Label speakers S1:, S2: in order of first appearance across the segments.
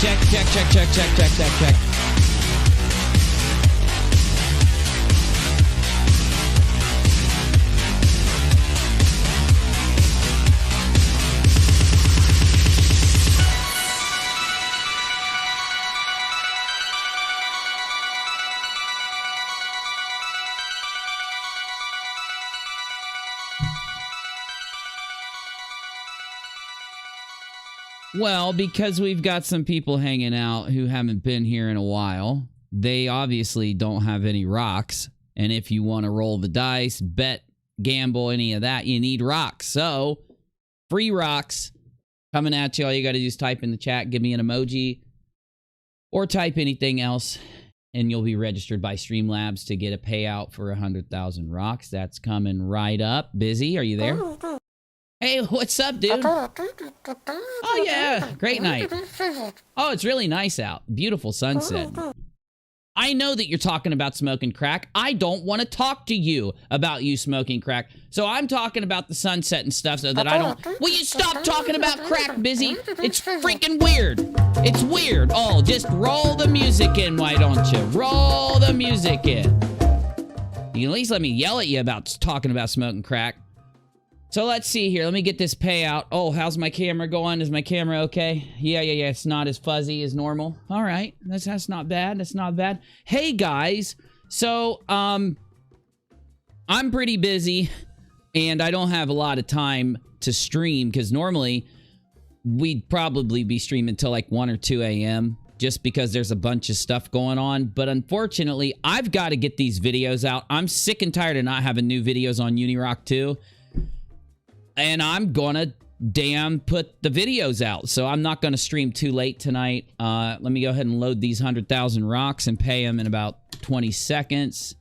S1: Check, check, check, check, check, check, check, check. Well, because we've got some people hanging out who haven't been here in a while, they obviously don't have any rocks. And if you want to roll the dice, bet, gamble, any of that, you need rocks. So, free rocks coming at you. All you got to do is type in the chat, give me an emoji, or type anything else, and you'll be registered by Streamlabs to get a payout for 100,000 rocks. That's coming right up. Busy, are you there? Hey, what's up, dude? Oh, yeah. Great night. Oh, it's really nice out. Beautiful sunset. I know that you're talking about smoking crack. I don't want to talk to you about you smoking crack. So I'm talking about the sunset and stuff so that I don't... Will you stop talking about crack, Busy? It's freaking weird. It's weird. Oh, just roll the music in, why don't you? Roll the music in. You can at least let me yell at you about talking about smoking crack. So let's see here. Let me get this payout. Oh, how's my camera going? Is my camera okay? Yeah. It's not as fuzzy as normal. All right. That's not bad. That's not bad. Hey, guys. So, I'm pretty busy, and I don't have a lot of time to stream, because normally we'd probably be streaming till like 1 or 2 a.m. just because there's a bunch of stuff going on. But unfortunately, I've got to get these videos out. I'm sick and tired of not having new videos on UNIRock 2. And I'm gonna damn put the videos out. So I'm not gonna stream too late tonight. Let me go ahead and load these 100,000 rocks and pay them in about 20 seconds.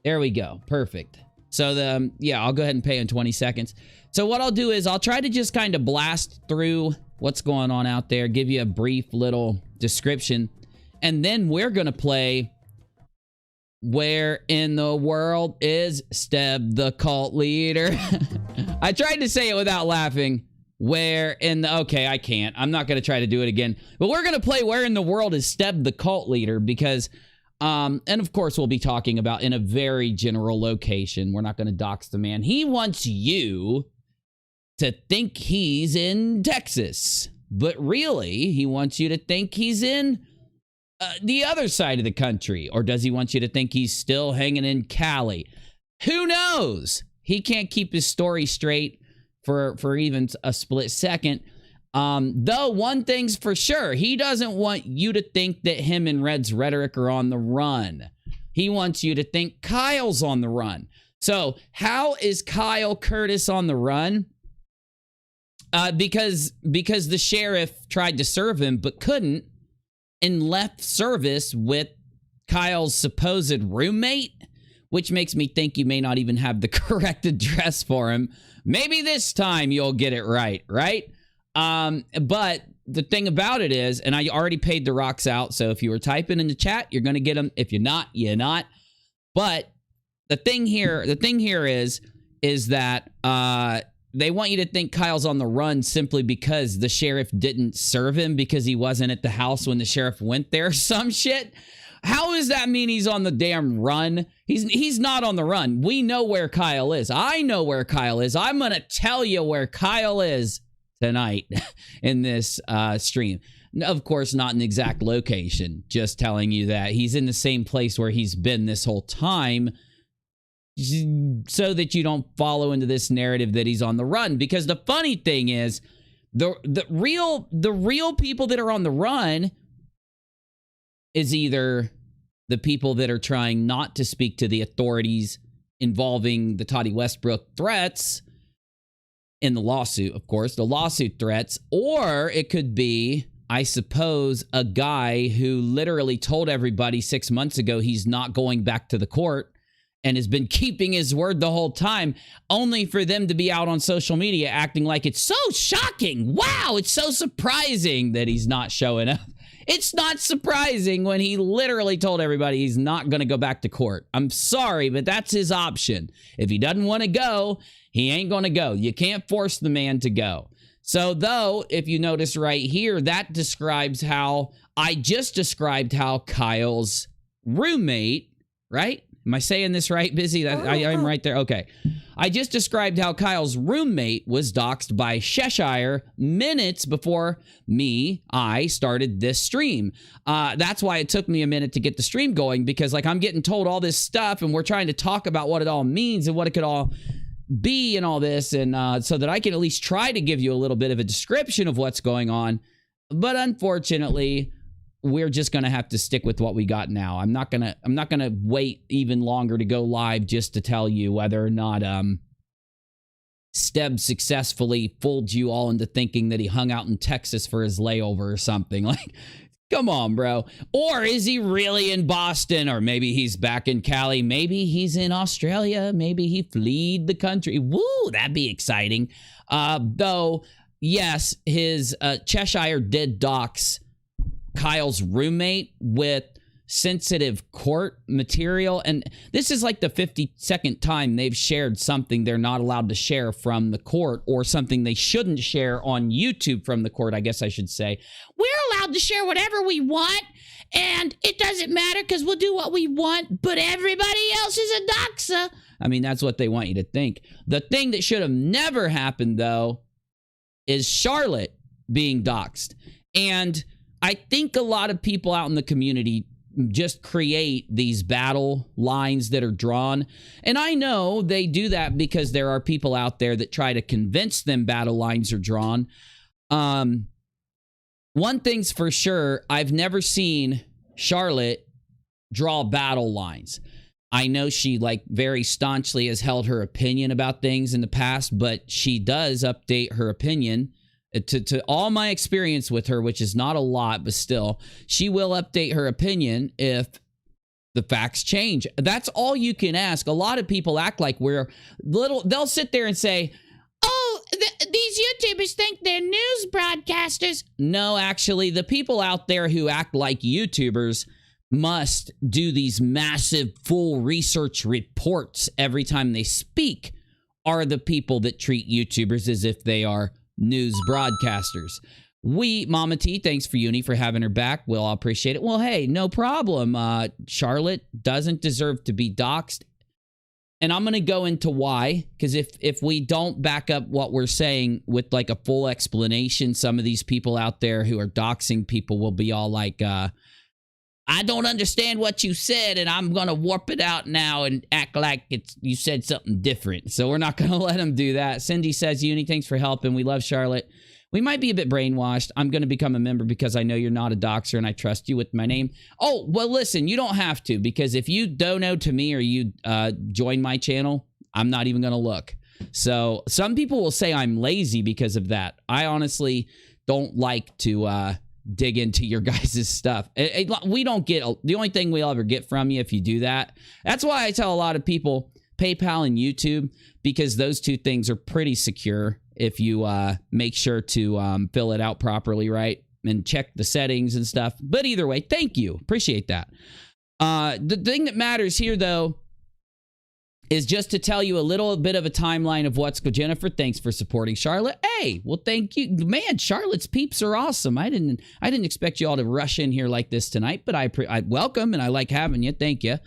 S1: There we go. Perfect. So yeah, I'll go ahead and pay in 20 seconds. So what I'll do is I'll try to just kind of blast through what's going on out there, give you a brief little description, and then we're gonna play Where in the World is Steb the Cult Leader? I tried to say it without laughing. Where in the... Okay, I can't. I'm not going to try to do it again. But we're going to play Where in the World is Steb the Cult Leader because... and of course, we'll be talking about in a very general location. We're not going to dox the man. He wants you to think he's in Texas. But really, he wants you to think he's in... the other side of the country. Or does he want you to think he's still hanging in Cali? Who knows? He can't keep his story straight for even a split second. Though one thing's for sure, he doesn't want you to think that him and Red's Rhetoric are on the run. He wants you to think Kyle's on the run. So how is Kyle Curtis on the run? Because the sheriff tried to serve him but couldn't, and left service with Kyle's supposed roommate, which makes me think you may not even have the correct address for him. Maybe this time you'll get it right, right? But the thing about it is, and I already paid the rocks out, so if you were typing in the chat, you're going to get them. If you're not, you're not. But the thing here is that they want you to think Kyle's on the run simply because the sheriff didn't serve him because he wasn't at the house when the sheriff went there. Some shit. How does that mean he's on the damn run? He's not on the run. We know where Kyle is. I know where Kyle is. I'm going to tell you where Kyle is tonight in this stream. Of course, not an exact location. Just telling you that he's in the same place where he's been this whole time, so that you don't follow into this narrative that he's on the run. Because the funny thing is, the real people that are on the run is either the people that are trying not to speak to the authorities involving the Toddy Westbrook threats in the lawsuit, of course, the lawsuit threats, or it could be, I suppose, a guy who literally told everybody 6 months ago he's not going back to the court and has been keeping his word the whole time, only for them to be out on social media acting like it's so shocking. Wow, it's so surprising that he's not showing up. It's not surprising when he literally told everybody he's not going to go back to court. I'm sorry, but that's his option. If he doesn't want to go, he ain't going to go. You can't force the man to go. So though, if you notice right here, that describes how I just described how Kyle's roommate, right? Am I saying this right, Busy? I'm right there. Okay. I just described how Kyle's roommate was doxxed by Cheshire minutes before I started this stream. That's why it took me a minute to get the stream going, because like I'm getting told all this stuff and we're trying to talk about what it all means and what it could all be and all this, and so that I can at least try to give you a little bit of a description of what's going on. But unfortunately, we're just going to have to stick with what we got now. I'm not going to wait even longer to go live just to tell you whether or not Steb successfully fooled you all into thinking that he hung out in Texas for his layover or something. Like, come on, bro. Or is he really in Boston? Or maybe he's back in Cali. Maybe he's in Australia. Maybe he fled the country. Woo, that'd be exciting. Though, yes, his Cheshire did dox Kyle's roommate with sensitive court material. And this is like the 52nd time they've shared something they're not allowed to share from the court, or something they shouldn't share on YouTube from the court, I guess I should say. We're allowed to share whatever we want, and it doesn't matter because we'll do what we want, but everybody else is a doxer. I mean, that's what they want you to think. The thing that should have never happened, though, is Charlotte being doxed. And I think a lot of people out in the community just create these battle lines that are drawn. And I know they do that because there are people out there that try to convince them battle lines are drawn. One thing's for sure, I've never seen Charlotte draw battle lines. I know she like very staunchly has held her opinion about things in the past, but she does update her opinion. To all my experience with her, which is not a lot, but still, she will update her opinion if the facts change. That's all you can ask. A lot of people act like we're little. They'll sit there and say, oh, these YouTubers think they're news broadcasters. No, actually, the people out there who act like YouTubers must do these massive full research reports every time they speak are the people that treat YouTubers as if they are news broadcasters. Mama T, thanks for Uni for having her back. We'll all appreciate it. Well, hey, no problem. Charlotte doesn't deserve to be doxxed. And I'm going to go into why, because if we don't back up what we're saying with like a full explanation, some of these people out there who are doxing people will be all like, I don't understand what you said, and I'm going to warp it out now and act like you said something different. So we're not going to let them do that. Cindy says, Uni, thanks for helping. We love Charlotte. We might be a bit brainwashed. I'm going to become a member because I know you're not a doxer and I trust you with my name. Oh, well, listen, you don't have to, because if you dono to me or you join my channel, I'm not even going to look. So some people will say I'm lazy because of that. I honestly don't like to dig into your guys' stuff. We don't get the only thing we'll ever get from you if you do that. That's why I tell a lot of people PayPal and YouTube, because those two things are pretty secure if you make sure to fill it out properly, right? And check the settings and stuff. But either way, thank you. Appreciate that. The thing that matters here, though, is just to tell you a little bit of a timeline of what's going. Jennifer, thanks for supporting Charlotte. Hey, well, thank you. Man, Charlotte's peeps are awesome. I didn't expect you all to rush in here like this tonight, but I welcome and I like having you. Thank you.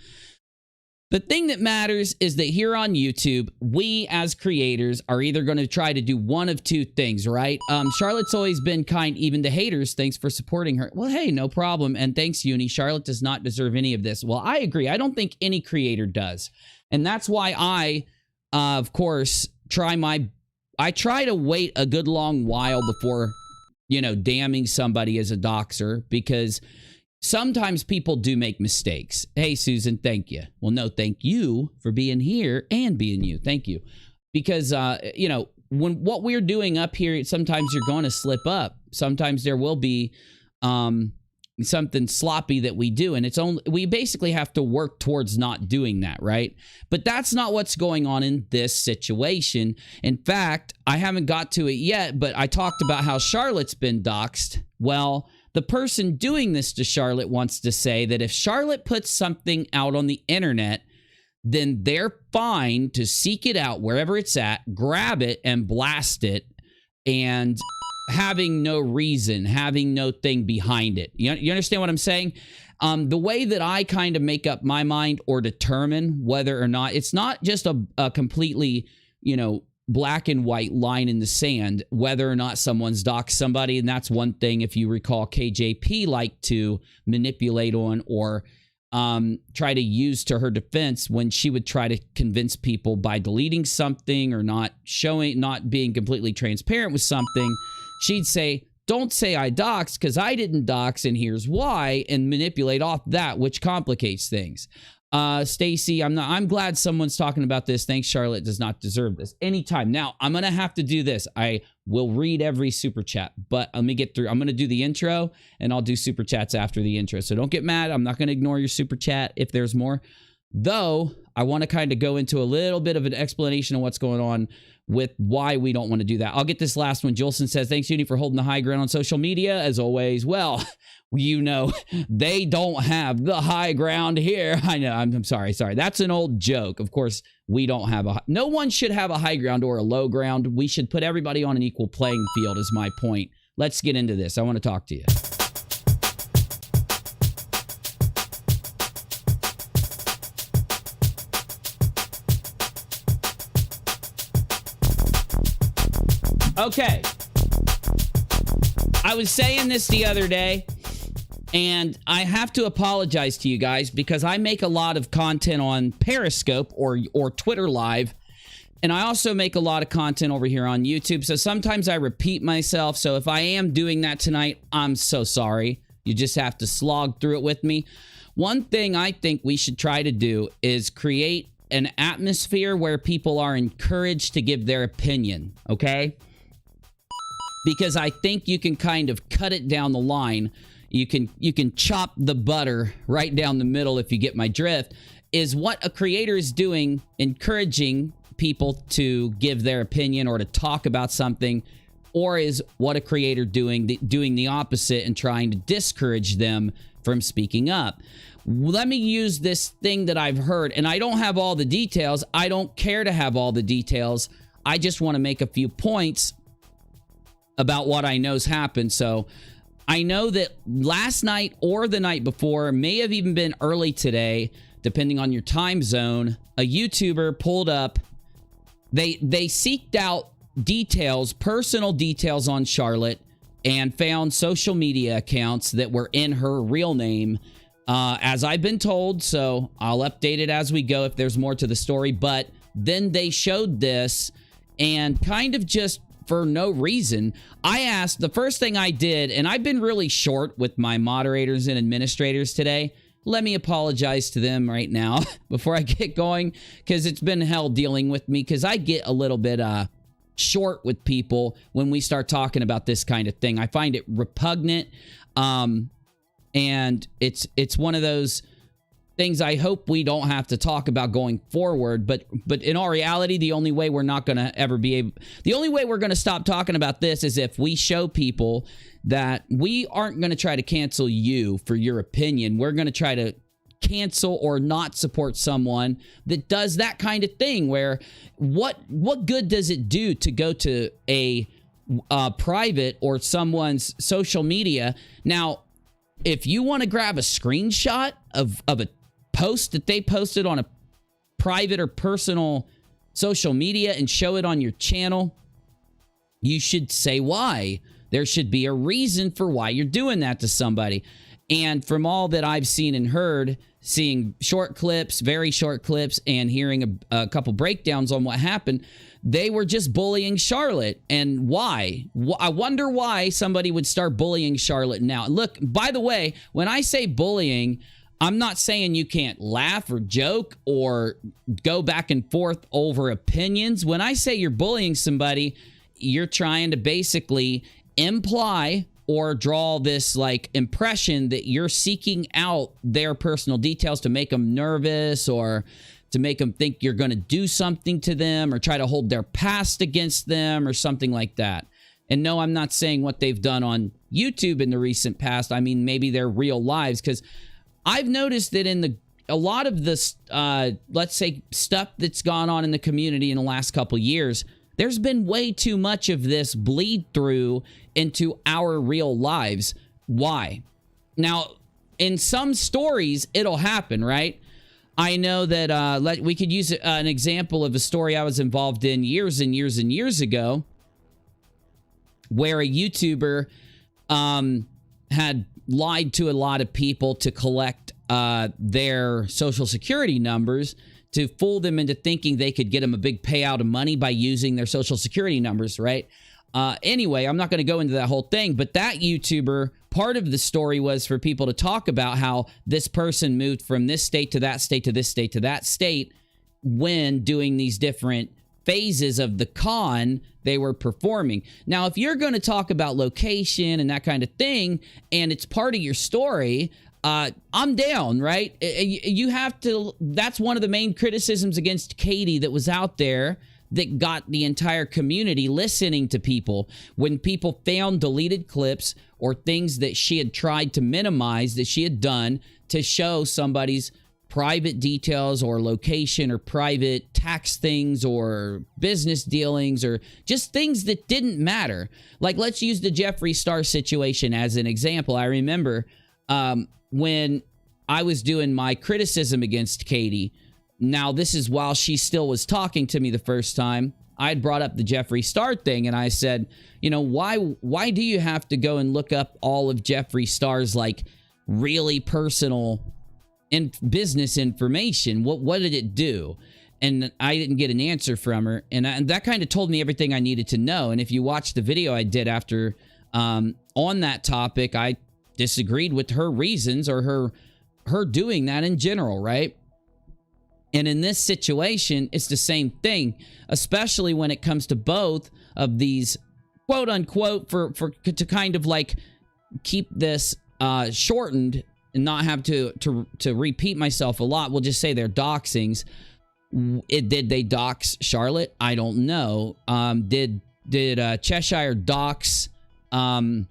S1: The thing that matters is that here on YouTube, we as creators are either going to try to do one of two things, right? Charlotte's always been kind, even to haters. Thanks for supporting her. Well, hey, no problem. And thanks, Uni. Charlotte does not deserve any of this. Well, I agree. I don't think any creator does. And that's why I, of course, try to wait a good long while before, damning somebody as a doxer, because sometimes people do make mistakes. Hey, Susan, thank you. Well, no, thank you for being here and being you. Thank you. Because, when what we're doing up here, sometimes you're going to slip up. Sometimes there will be something sloppy that we do, and we basically have to work towards not doing that, right? But that's not what's going on in this situation. In fact, I haven't got to it yet, but I talked about how Charlotte's been doxxed. Well, the person doing this to Charlotte wants to say that if Charlotte puts something out on the internet, then they're fine to seek it out wherever it's at, grab it, and blast it and having no reason, having no thing behind it. You understand what I'm saying? The way that I kind of make up my mind or determine whether or not, it's not just a completely, you know, black and white line in the sand, whether or not someone's doxed somebody. And that's one thing, if you recall, KJP liked to manipulate on or try to use to her defense when she would try to convince people by deleting something or not being completely transparent with something. She'd say, don't say I doxed because I didn't dox and here's why, and manipulate off that, which complicates things. Stacy, I'm glad someone's talking about this. Thanks, Charlotte does not deserve this. Anytime. Now, I'm going to have to do this. I will read every super chat, but let me get through. I'm going to do the intro and I'll do super chats after the intro. So don't get mad. I'm not going to ignore your super chat if there's more. Though, I want to kind of go into a little bit of an explanation of what's going on with why we don't want to do that. I'll get this last one. Jolson says, thanks, Uni, for holding the high ground on social media, as always. Well, you know, they don't have the high ground here. I know, I'm sorry. That's an old joke. Of course, we don't have no one should have a high ground or a low ground. We should put everybody on an equal playing field is my point. Let's get into this. I want to talk to you. Okay, I was saying this the other day, and I have to apologize to you guys because I make a lot of content on Periscope or Twitter Live, and I also make a lot of content over here on YouTube, so sometimes I repeat myself, so if I am doing that tonight, I'm so sorry. You just have to slog through it with me. One thing I think we should try to do is create an atmosphere where people are encouraged to give their opinion, okay? Because I think you can kind of cut it down the line. You can chop the butter right down the middle, if you get my drift, is what a creator is doing, encouraging people to give their opinion or to talk about something, or is what a creator doing the opposite and trying to discourage them from speaking up. Let me use this thing that I've heard, and I don't have all the details. I don't care to have all the details. I just want to make a few points about what I know's happened. So I know that last night or the night before, may have even been early today, depending on your time zone, a YouTuber pulled up, they seeked out details, personal details on Charlotte, and found social media accounts that were in her real name, as I've been told. So I'll update it as we go if there's more to the story. But then they showed this, and kind of just for no reason, I asked, the first thing I did, and I've been really short with my moderators and administrators today. Let me apologize to them right now before I get going, because it's been hell dealing with me, because I get a little bit short with people when we start talking about this kind of thing. I find it repugnant, and it's one of those things I hope we don't have to talk about going forward, but in all reality, the only way we're not going to ever be able, the only way we're going to stop talking about this is if we show people that we aren't going to try to cancel you for your opinion. We're going to try to cancel or not support someone that does that kind of thing, where what good does it do to go to a private or someone's social media? Now, if you want to grab a screenshot of a post that they posted on a private or personal social media and show it on your channel, you should say why. There should be a reason for why you're doing that to somebody. And from all that I've seen and heard, seeing short clips, very short clips, and hearing a couple breakdowns on what happened, they were just bullying Charlotte. And why? I wonder why somebody would start bullying Charlotte now. Look, by the way, when I say bullying, I'm not saying you can't laugh or joke or go back and forth over opinions. When I say you're bullying somebody, you're trying to basically imply or draw this like impression that you're seeking out their personal details to make them nervous or to make them think you're going to do something to them or try to hold their past against them or something like that. And no, I'm not saying what they've done on YouTube in the recent past. I mean, maybe their real lives, because I've noticed that in a lot of this, let's say, stuff that's gone on in the community in the last couple of years, There's been way too much of this bleed through into our real lives. Why? Now, in some stories, it'll happen, right? I know that we could use an example of a story I was involved in years and years and years ago, where a YouTuber had lied to a lot of people to collect their social security numbers to fool them into thinking they could get them a big payout of money by using their social security numbers, right? Anyway, I'm not going to go into that whole thing, but that YouTuber, part of the story was for people to talk about how this person moved from this state to that state to this state to that state when doing these different phases of the con they were performing. Now, if you're going to talk about location and that kind of thing, and it's part of your story, I'm down, right? You have to, that's one of the main criticisms against Katie that was out there that got the entire community listening to people. When people found deleted clips or things that she had tried to minimize that she had done to show somebody's private details or location or private tax things or business dealings or just things that didn't matter. Like, let's use the Jeffree Star situation as an example. I remember when I was doing my criticism against Katie. Now, this is while she still was talking to me the first time. I had brought up the Jeffree Star thing, and I said, you know, why do you have to go and look up all of Jeffree Star's, like, really personal business information? What did it do? And I didn't get an answer from her, and that kind of told me everything I needed to know. And if you watch the video I did after on that topic, I disagreed with her reasons or her doing that in general, right? And in this situation, it's the same thing, especially when it comes to both of these, quote unquote, to kind of like keep this shortened and not have to repeat myself a lot. We'll just say they're doxings. Did they dox Charlotte? I don't know. Did Cheshire dox Kyle's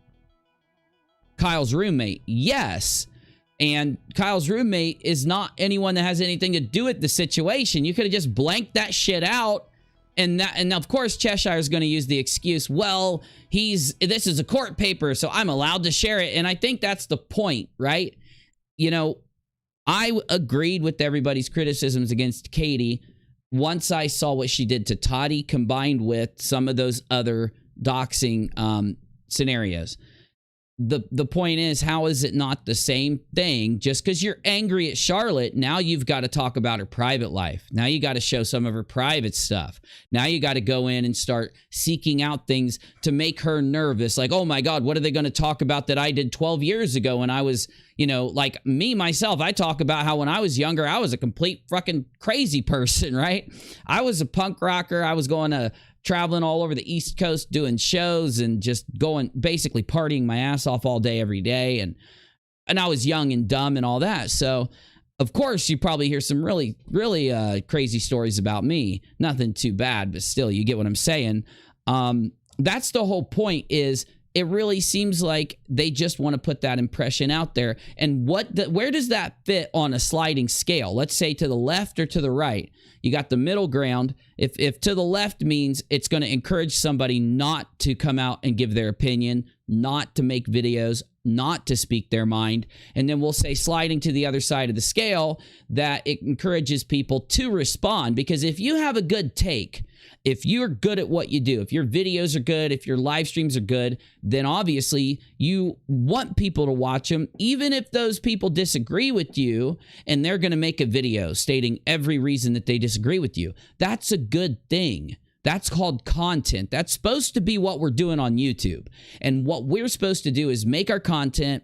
S1: roommate? Yes. And Kyle's roommate is not anyone that has anything to do with the situation. You could have just blanked that shit out. And of course, Cheshire is going to use the excuse, well, this is a court paper, so I'm allowed to share it. And I think that's the point, right? You know, I agreed with everybody's criticisms against Katie once I saw what she did to Toddy combined with some of those other doxing scenarios. The point is, how is it not the same thing? Just because you're angry at Charlotte, now you've got to talk about her private life. Now you got to show some of her private stuff. Now you got to go in and start seeking out things to make her nervous. Like, oh my God, what are they going to talk about that I did 12 years ago when I was, you know, like me, myself, I talk about how when I was younger, I was a complete fucking crazy person, right? I was a punk rocker. I was traveling all over the East Coast doing shows and just basically partying my ass off all day, every day. And I was young and dumb and all that. So, of course, you probably hear some really, really crazy stories about me. Nothing too bad, but still, you get what I'm saying. That's the whole point is it really seems like they just want to put that impression out there. And where does that fit on a sliding scale? Let's say to the left or to the right. You got the middle ground. If to the left means it's going to encourage somebody not to come out and give their opinion, not to make videos, not to speak their mind. And then we'll say sliding to the other side of the scale, that it encourages people to respond. Because if you have a good take, if you're good at what you do, if your videos are good, if your live streams are good, then obviously you want people to watch them, even if those people disagree with you and they're going to make a video stating every reason that they disagree with you. That's a good thing. That's called content. That's supposed to be what we're doing on YouTube. And what we're supposed to do is make our content,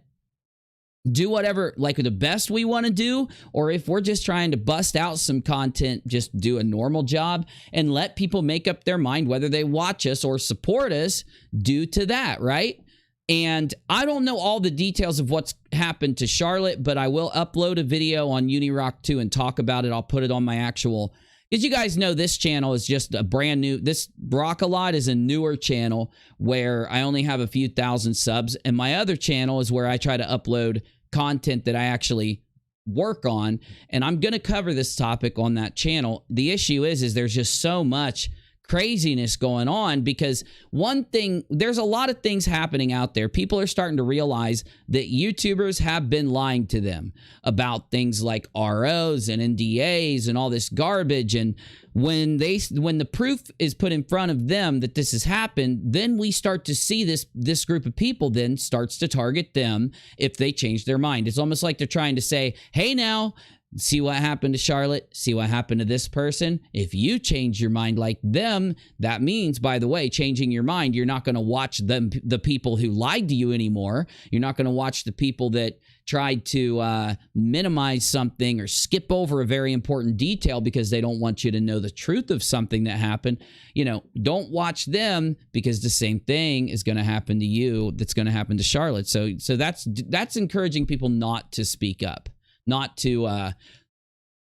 S1: do whatever, like the best we want to do, or if we're just trying to bust out some content, just do a normal job and let people make up their mind whether they watch us or support us due to that, right? And I don't know all the details of what's happened to Charlotte, but I will upload a video on UNIRocktv and talk about it. I'll put it on my actual, because you guys know this channel is just a brand new, this rockAlot is a newer channel where I only have a few thousand subs, and my other channel is where I try to upload content that I actually work on, and I'm going to cover this topic on that channel. The issue is there's just so much craziness going on, because one thing, there's a lot of things happening out there. People are starting to realize that YouTubers have been lying to them about things like ROs and NDAs and all this garbage. And when the proof is put in front of them that this has happened, then we start to see this group of people then starts to target them if they change their mind. It's almost like they're trying to say, hey, now, see what happened to Charlotte? See what happened to this person? If you change your mind like them, that means, by the way, changing your mind, you're not going to watch the people who lied to you anymore. You're not going to watch the people that tried to minimize something or skip over a very important detail because they don't want you to know the truth of something that happened. You know, don't watch them, because the same thing is going to happen to you that's going to happen to Charlotte. So that's encouraging people not to speak up, not to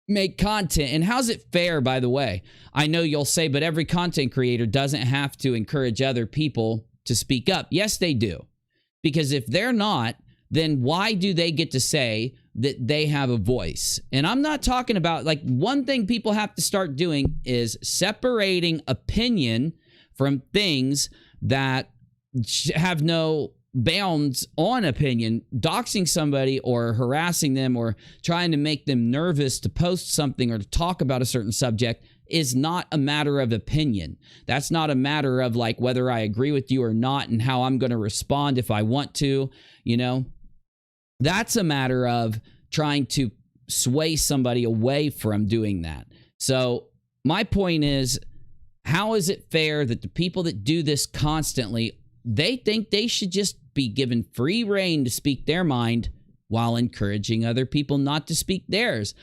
S1: make content. And how's it fair, by the way? I know you'll say, but every content creator doesn't have to encourage other people to speak up. Yes, they do. Because if they're not, then why do they get to say that they have a voice? And I'm not talking about, like, one thing people have to start doing is separating opinion from things that have no bounds on opinion. Doxing somebody or harassing them or trying to make them nervous to post something or to talk about a certain subject is not a matter of opinion. That's not a matter of, like, whether I agree with you or not and how I'm going to respond if I want to, you know. That's a matter of trying to sway somebody away from doing that. So my point is, how is it fair that the people that do this constantly, they think they should just be given free rein to speak their mind while encouraging other people not to speak theirs,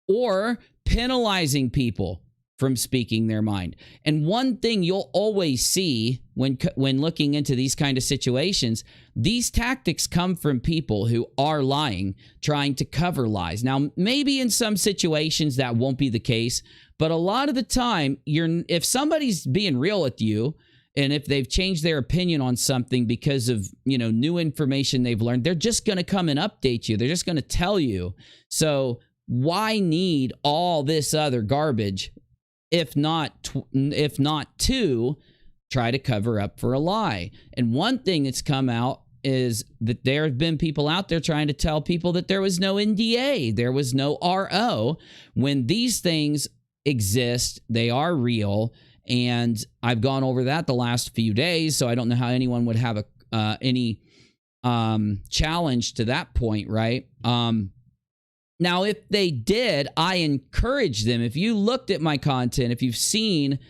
S1: or penalizing people from speaking their mind? And one thing you'll always see when looking into these kind of situations, these tactics come from people who are lying, trying to cover lies. Now, maybe in some situations that won't be the case, but a lot of the time, if somebody's being real with you, and if they've changed their opinion on something because of, you know, new information they've learned, they're just going to come and update you. They're just going to tell you. So why need all this other garbage if not to try to cover up for a lie? And one thing that's come out is that there have been people out there trying to tell people that there was no NDA, there was no RO, when these things exist, they are real. And I've gone over that the last few days, so I don't know how anyone would have any challenge to that point, right? Now, if they did, I encourage them. If you looked at my content, if you've seen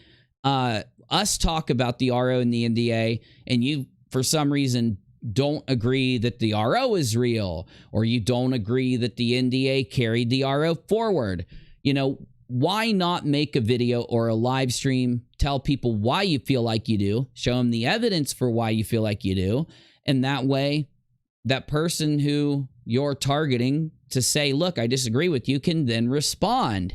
S1: us talk about the RO and the NDA, and you, for some reason, don't agree that the RO is real, or you don't agree that the NDA carried the RO forward, you know, why not make a video or a live stream, tell people why you feel like you do, show them the evidence for why you feel like you do, and that way, that person who you're targeting to say, look, I disagree with you, can then respond.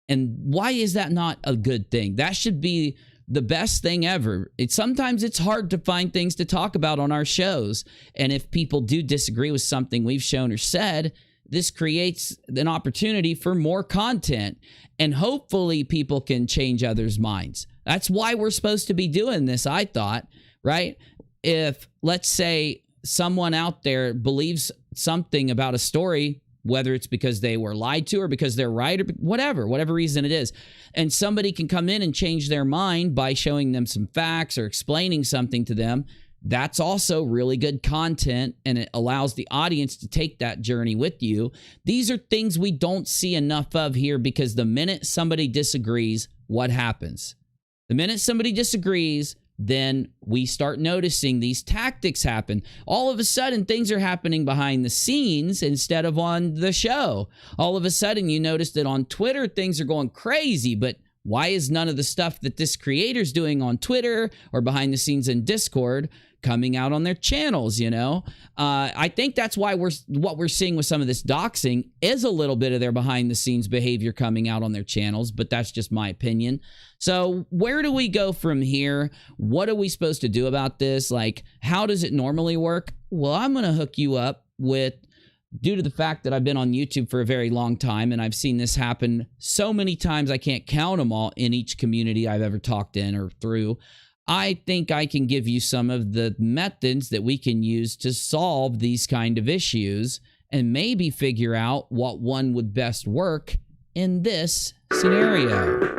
S1: And why is that not a good thing? That should be the best thing ever. Sometimes it's hard to find things to talk about on our shows, and if people do disagree with something we've shown or said, this creates an opportunity for more content, and hopefully people can change others' minds. That's why we're supposed to be doing this, I thought, right? If, let's say, someone out there believes something about a story, whether it's because they were lied to or because they're right or whatever reason it is, and somebody can come in and change their mind by showing them some facts or explaining something to them, that's also really good content, and it allows the audience to take that journey with you. These are things we don't see enough of here, because the minute somebody disagrees, what happens? The minute somebody disagrees, then we start noticing these tactics happen. All of a sudden, things are happening behind the scenes instead of on the show. All of a sudden, you notice that on Twitter, things are going crazy, but why is none of the stuff that this creator's doing on Twitter or behind the scenes in Discord coming out on their channels, you know? I think that's why what we're seeing with some of this doxing is a little bit of their behind the scenes behavior coming out on their channels, but that's just my opinion. So where do we go from here? What are we supposed to do about this? Like, how does it normally work? Well, I'm going to hook you up with due to the fact that I've been on YouTube for a very long time and I've seen this happen so many times I can't count them all in each community I've ever talked in or through, I think I can give you some of the methods that we can use to solve these kind of issues and maybe figure out what one would best work in this scenario.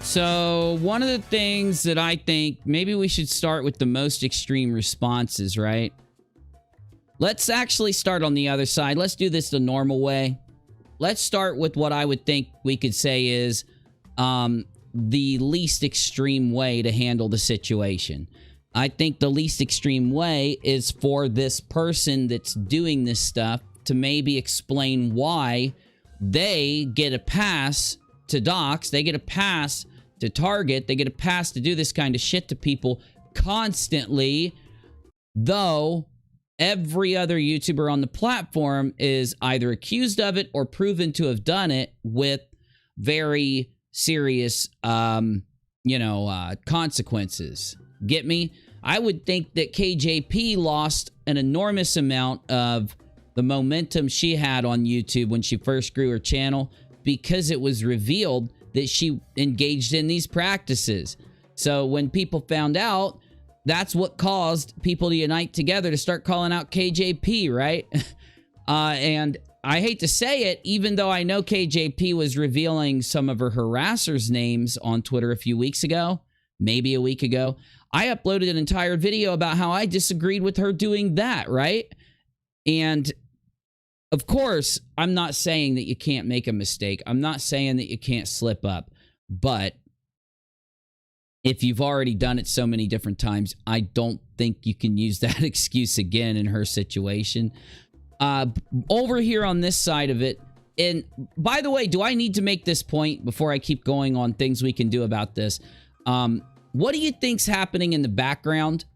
S1: So one of the things that I think maybe we should start with the most extreme responses, right? Let's actually start on the other side. Let's do this the normal way. Let's start with what I would think we could say is the least extreme way to handle the situation. I think the least extreme way is for this person that's doing this stuff to maybe explain why they get a pass to dox, they get a pass to target, they get a pass to do this kind of shit to people constantly, though every other YouTuber on the platform is either accused of it or proven to have done it with very serious, consequences. Get me? I would think that KJP lost an enormous amount of the momentum she had on YouTube when she first grew her channel because it was revealed that she engaged in these practices. So when people found out, that's what caused people to unite together to start calling out KJP, right? And I hate to say it, even though I know KJP was revealing some of her harassers' names on Twitter a few weeks ago, maybe a week ago, I uploaded an entire video about how I disagreed with her doing that, right? And of course, I'm not saying that you can't make a mistake. I'm not saying that you can't slip up. But if you've already done it so many different times, I don't think you can use that excuse again in her situation. Over here on this side of it, and by the way, do I need to make this point before I keep going on things we can do about this? What do you think's happening in the background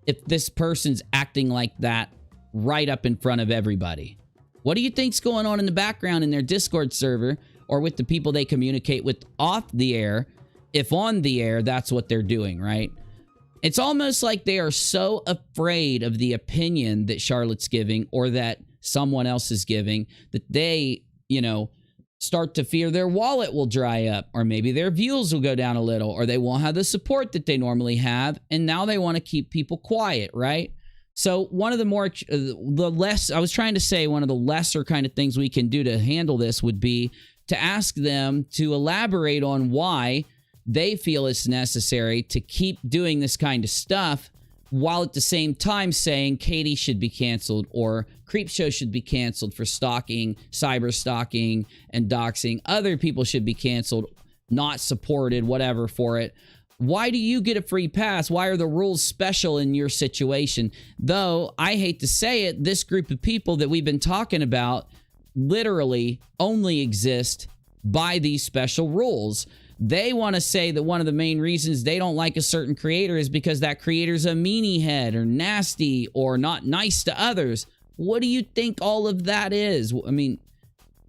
S1: if this person's acting like that right up in front of everybody? What do you think's going on in the background in their Discord server or with the people they communicate with off the air, if on the air that's what they're doing, right? It's almost like they are so afraid of the opinion that Charlotte's giving or that someone else is giving that they, start to fear their wallet will dry up, or maybe their views will go down a little, or they won't have the support that they normally have, and now they want to keep people quiet, right? So one of the more, I was trying to say one of the lesser kind of things we can do to handle this would be to ask them to elaborate on why they feel it's necessary to keep doing this kind of stuff while at the same time saying Katie should be canceled or Creepshow should be canceled for stalking, cyber stalking, and doxing. Other people should be canceled, not supported, whatever for it. Why do you get a free pass? Why are the rules special in your situation? Though, I hate to say it, this group of people that we've been talking about literally only exist by these special rules. They want to say that one of the main reasons they don't like a certain creator is because that creator's a meanie head or nasty or not nice to others. What do you think all of that is? I mean,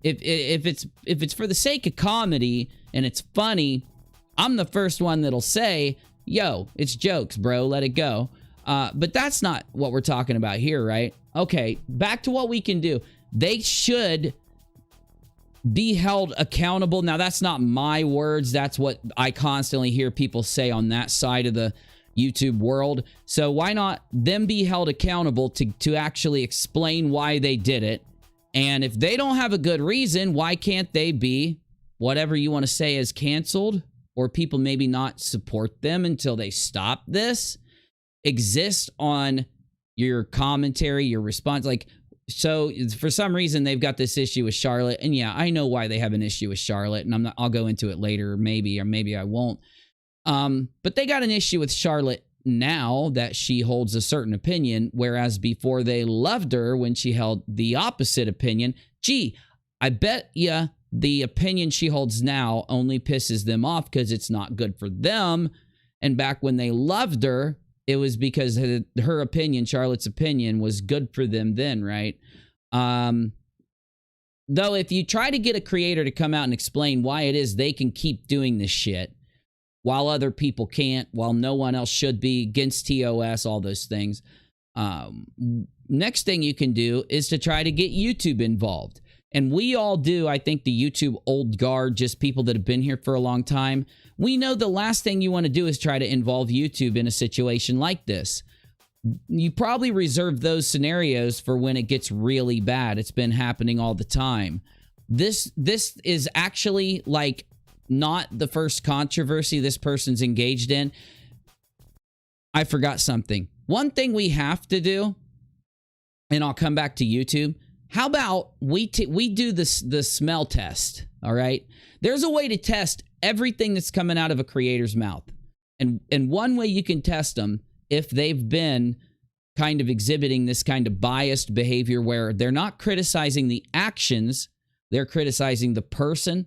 S1: if it's for the sake of comedy and it's funny, I'm the first one that'll say, yo, it's jokes, bro, let it go. But that's not what we're talking about here, right? Okay, back to what we can do. They should be held accountable. Now, that's not my words. That's what I constantly hear people say on that side of the YouTube world. So why not them be held accountable to actually explain why they did it? And if they don't have a good reason, why can't they be, whatever you want to say, is canceled? Or people maybe not support them until they stop this? Exist on your commentary, your response. Like, so for some reason they've got this issue with Charlotte, and yeah, I know why they have an issue with Charlotte, and I'll go into it later, maybe, or maybe I won't. But they got an issue with Charlotte now that she holds a certain opinion, whereas before they loved her when she held the opposite opinion. Gee, I bet ya the opinion she holds now only pisses them off because it's not good for them. And back when they loved her, it was because her opinion, Charlotte's opinion, was good for them then, right? Though if you try to get a creator to come out and explain why it is they can keep doing this shit while other people can't, while no one else should be, against TOS, all those things, next thing you can do is to try to get YouTube involved. And we all do, I think, the YouTube old guard, just people that have been here for a long time. We know the last thing you want to do is try to involve YouTube in a situation like this. You probably reserve those scenarios for when it gets really bad. It's been happening all the time. This is actually like not the first controversy this person's engaged in. I forgot something. One thing we have to do, and I'll come back to YouTube. How about we do the smell test, all right? There's a way to test everything that's coming out of a creator's mouth. And one way you can test them, if they've been kind of exhibiting this kind of biased behavior where they're not criticizing the actions, they're criticizing the person.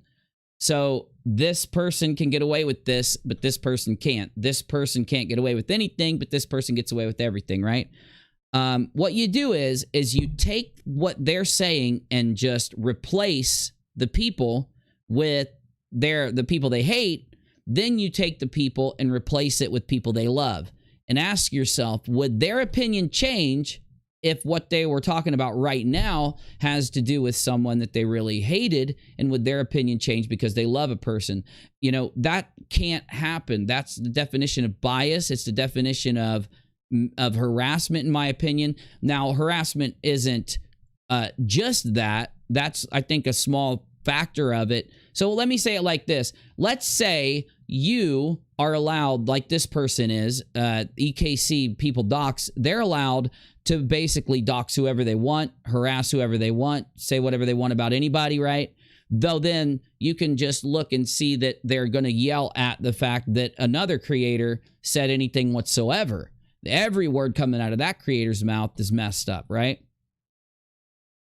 S1: So this person can get away with this, but this person can't. This person can't get away with anything, but this person gets away with everything, right? What you do is you take what they're saying and just replace the people with the people they hate. Then you take the people and replace it with people they love. And ask yourself, would their opinion change if what they were talking about right now has to do with someone that they really hated? And would their opinion change because they love a person? You know, that can't happen. That's the definition of bias. It's the definition of harassment, in my opinion. Now, harassment isn't just that. That's, I think, a small factor of it. So let me say it like this. Let's say you are allowed, like this person is, EKCPEOPLEDOX, they're allowed to basically dox whoever they want, harass whoever they want, say whatever they want about anybody, right? Though then you can just look and see that they're going to yell at the fact that another creator said anything whatsoever. Every word coming out of that creator's mouth is messed up, right?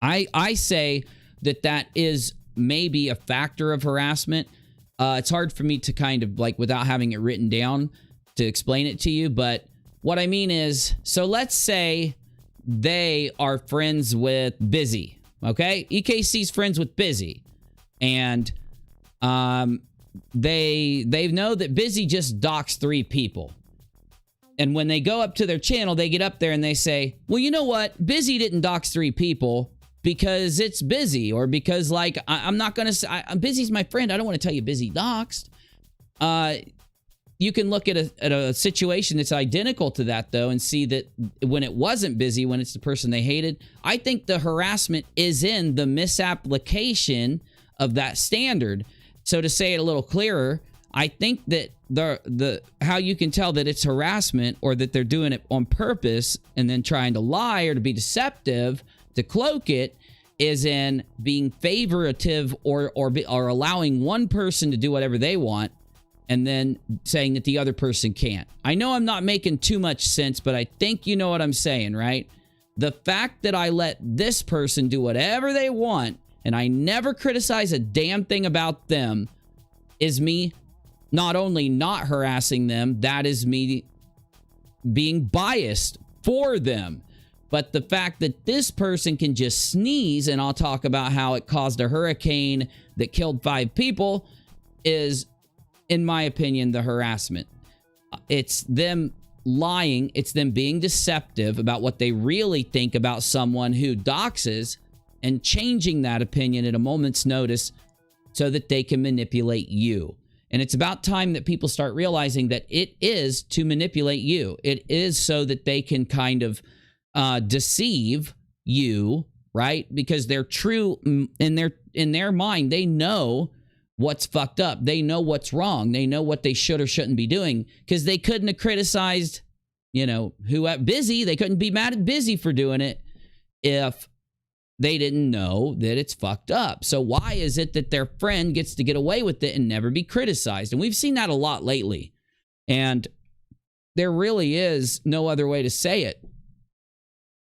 S1: I say that is maybe a factor of harassment. It's hard for me to kind of, like, without having it written down, to explain it to you. But what I mean is, so let's say they are friends with Busy, okay? EKC's friends with Busy. And they know that Busy just doxed 3 people. And when they go up to their channel, they get up there and they say, well, you know what? Busy didn't dox 3 people because it's Busy, or because, like, I'm not going to say, Busy's my friend. I don't want to tell you Busy doxed. You can look at a situation that's identical to that, though, and see that when it wasn't Busy, when it's the person they hated, I think the harassment is in the misapplication of that standard. So to say it a little clearer, I think that the how you can tell that it's harassment, or that they're doing it on purpose and then trying to lie or to be deceptive to cloak it, is in being favorative or allowing one person to do whatever they want and then saying that the other person can't. I know I'm not making too much sense, but I think you know what I'm saying, right? The fact that I let this person do whatever they want and I never criticize a damn thing about them is me not only not harassing them, that is me being biased for them. But the fact that this person can just sneeze, and I'll talk about how it caused a hurricane that killed 5 people, is, in my opinion, the harassment. It's them lying. It's them being deceptive about what they really think about someone who doxes, and changing that opinion at a moment's notice so that they can manipulate you. And it's about time that people start realizing that it is to manipulate you. It is so that they can kind of deceive you, right? Because they're true in their mind. They know what's fucked up. They know what's wrong. They know what they should or shouldn't be doing, because they couldn't have criticized, you know, who at Busy. They couldn't be mad at Busy for doing it if they didn't know that it's fucked up. So why is it that their friend gets to get away with it and never be criticized? And we've seen that a lot lately. And there really is no other way to say it.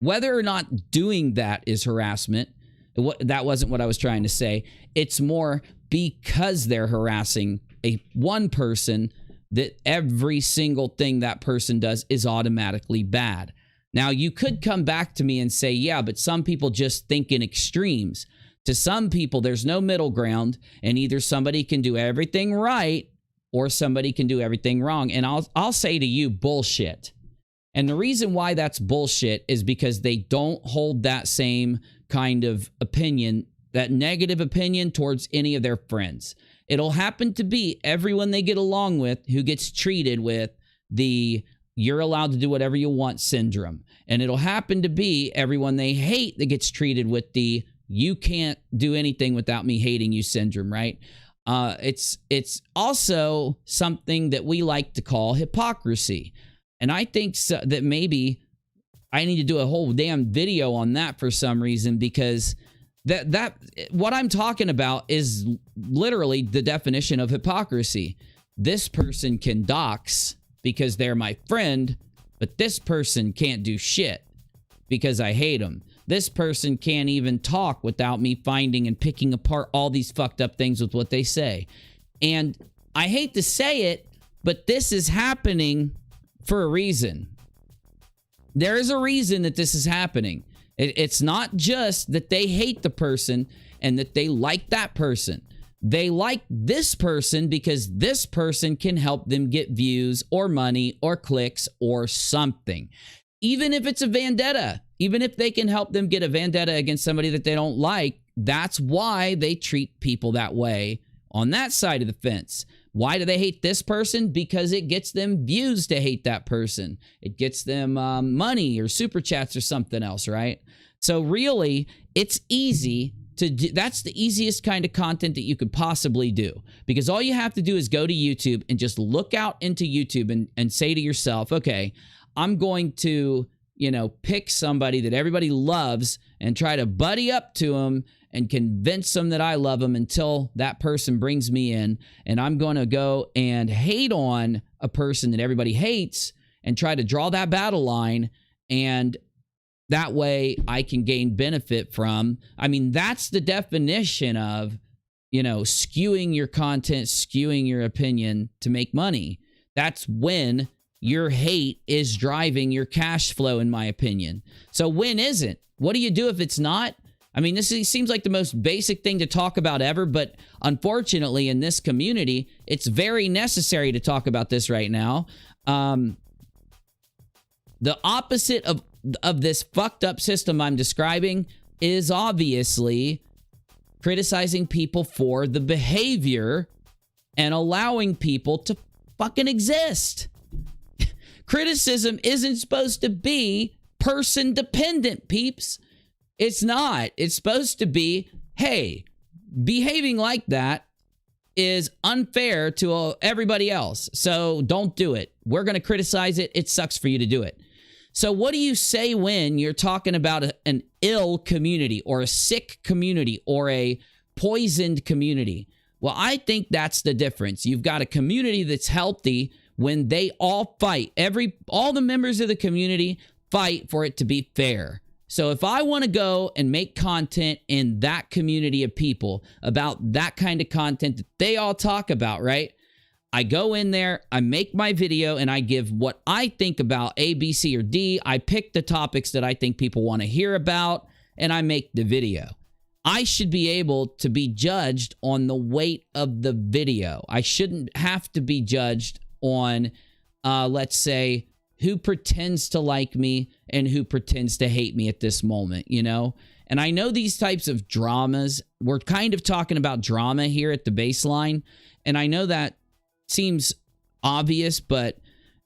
S1: Whether or not doing that is harassment, that wasn't what I was trying to say. It's more because they're harassing one person that every single thing that person does is automatically bad. Now, you could come back to me and say, yeah, but some people just think in extremes. To some people, there's no middle ground, and either somebody can do everything right or somebody can do everything wrong. And I'll say to you, bullshit. And the reason why that's bullshit is because they don't hold that same kind of opinion, that negative opinion towards any of their friends. It'll happen to be everyone they get along with who gets treated with the "you're allowed to do whatever you want" syndrome. And it'll happen to be everyone they hate that gets treated with the "you can't do anything without me hating you" syndrome, right? It's also something that we like to call hypocrisy. And I think that maybe I need to do a whole damn video on that for some reason, because that what I'm talking about is literally the definition of hypocrisy. This person can dox because they're my friend, but this person can't do shit because I hate them. This person can't even talk without me finding and picking apart all these fucked up things with what they say. And I hate to say it, but this is happening for a reason. There is a reason that this is happening. It's not just that they hate the person and that they like that person. They like this person because this person can help them get views or money or clicks or something. Even if it's a vendetta, even if they can help them get a vendetta against somebody that they don't like, that's why they treat people that way on that side of the fence. Why do they hate this person? Because it gets them views to hate that person. It gets them money or super chats or something else, right? So really, it's easy to do. That's the easiest kind of content that you could possibly do, because all you have to do is go to YouTube and just look out into YouTube and say to yourself, okay, I'm going to, you know, pick somebody that everybody loves and try to buddy up to them and convince them that I love them until that person brings me in. And I'm going to go and hate on a person that everybody hates and try to draw that battle line. And that way I can gain benefit from. I mean, that's the definition of, you know, skewing your content, skewing your opinion to make money. That's when your hate is driving your cash flow, in my opinion. So when isn't? What do you do if it's not? I mean, this seems like the most basic thing to talk about ever, but unfortunately in this community, it's very necessary to talk about this right now. The opposite of this fucked up system I'm describing is obviously criticizing people for the behavior and allowing people to fucking exist. Criticism isn't supposed to be person dependent, peeps. It's not. It's supposed to be, hey, behaving like that is unfair to everybody else, so don't do it. We're going to criticize it. It sucks for you to do it. So what do you say when you're talking about an ill community or a sick community or a poisoned community? Well, I think that's the difference. You've got a community that's healthy when they all fight. All the members of the community fight for it to be fair. So if I want to go and make content in that community of people about that kind of content that they all talk about, right? I go in there, I make my video, and I give what I think about A, B, C, or D. I pick the topics that I think people want to hear about, and I make the video. I should be able to be judged on the weight of the video. I shouldn't have to be judged on, let's say, who pretends to like me and who pretends to hate me at this moment, you know? And I know these types of dramas, we're kind of talking about drama here at the baseline. And I know that seems obvious, but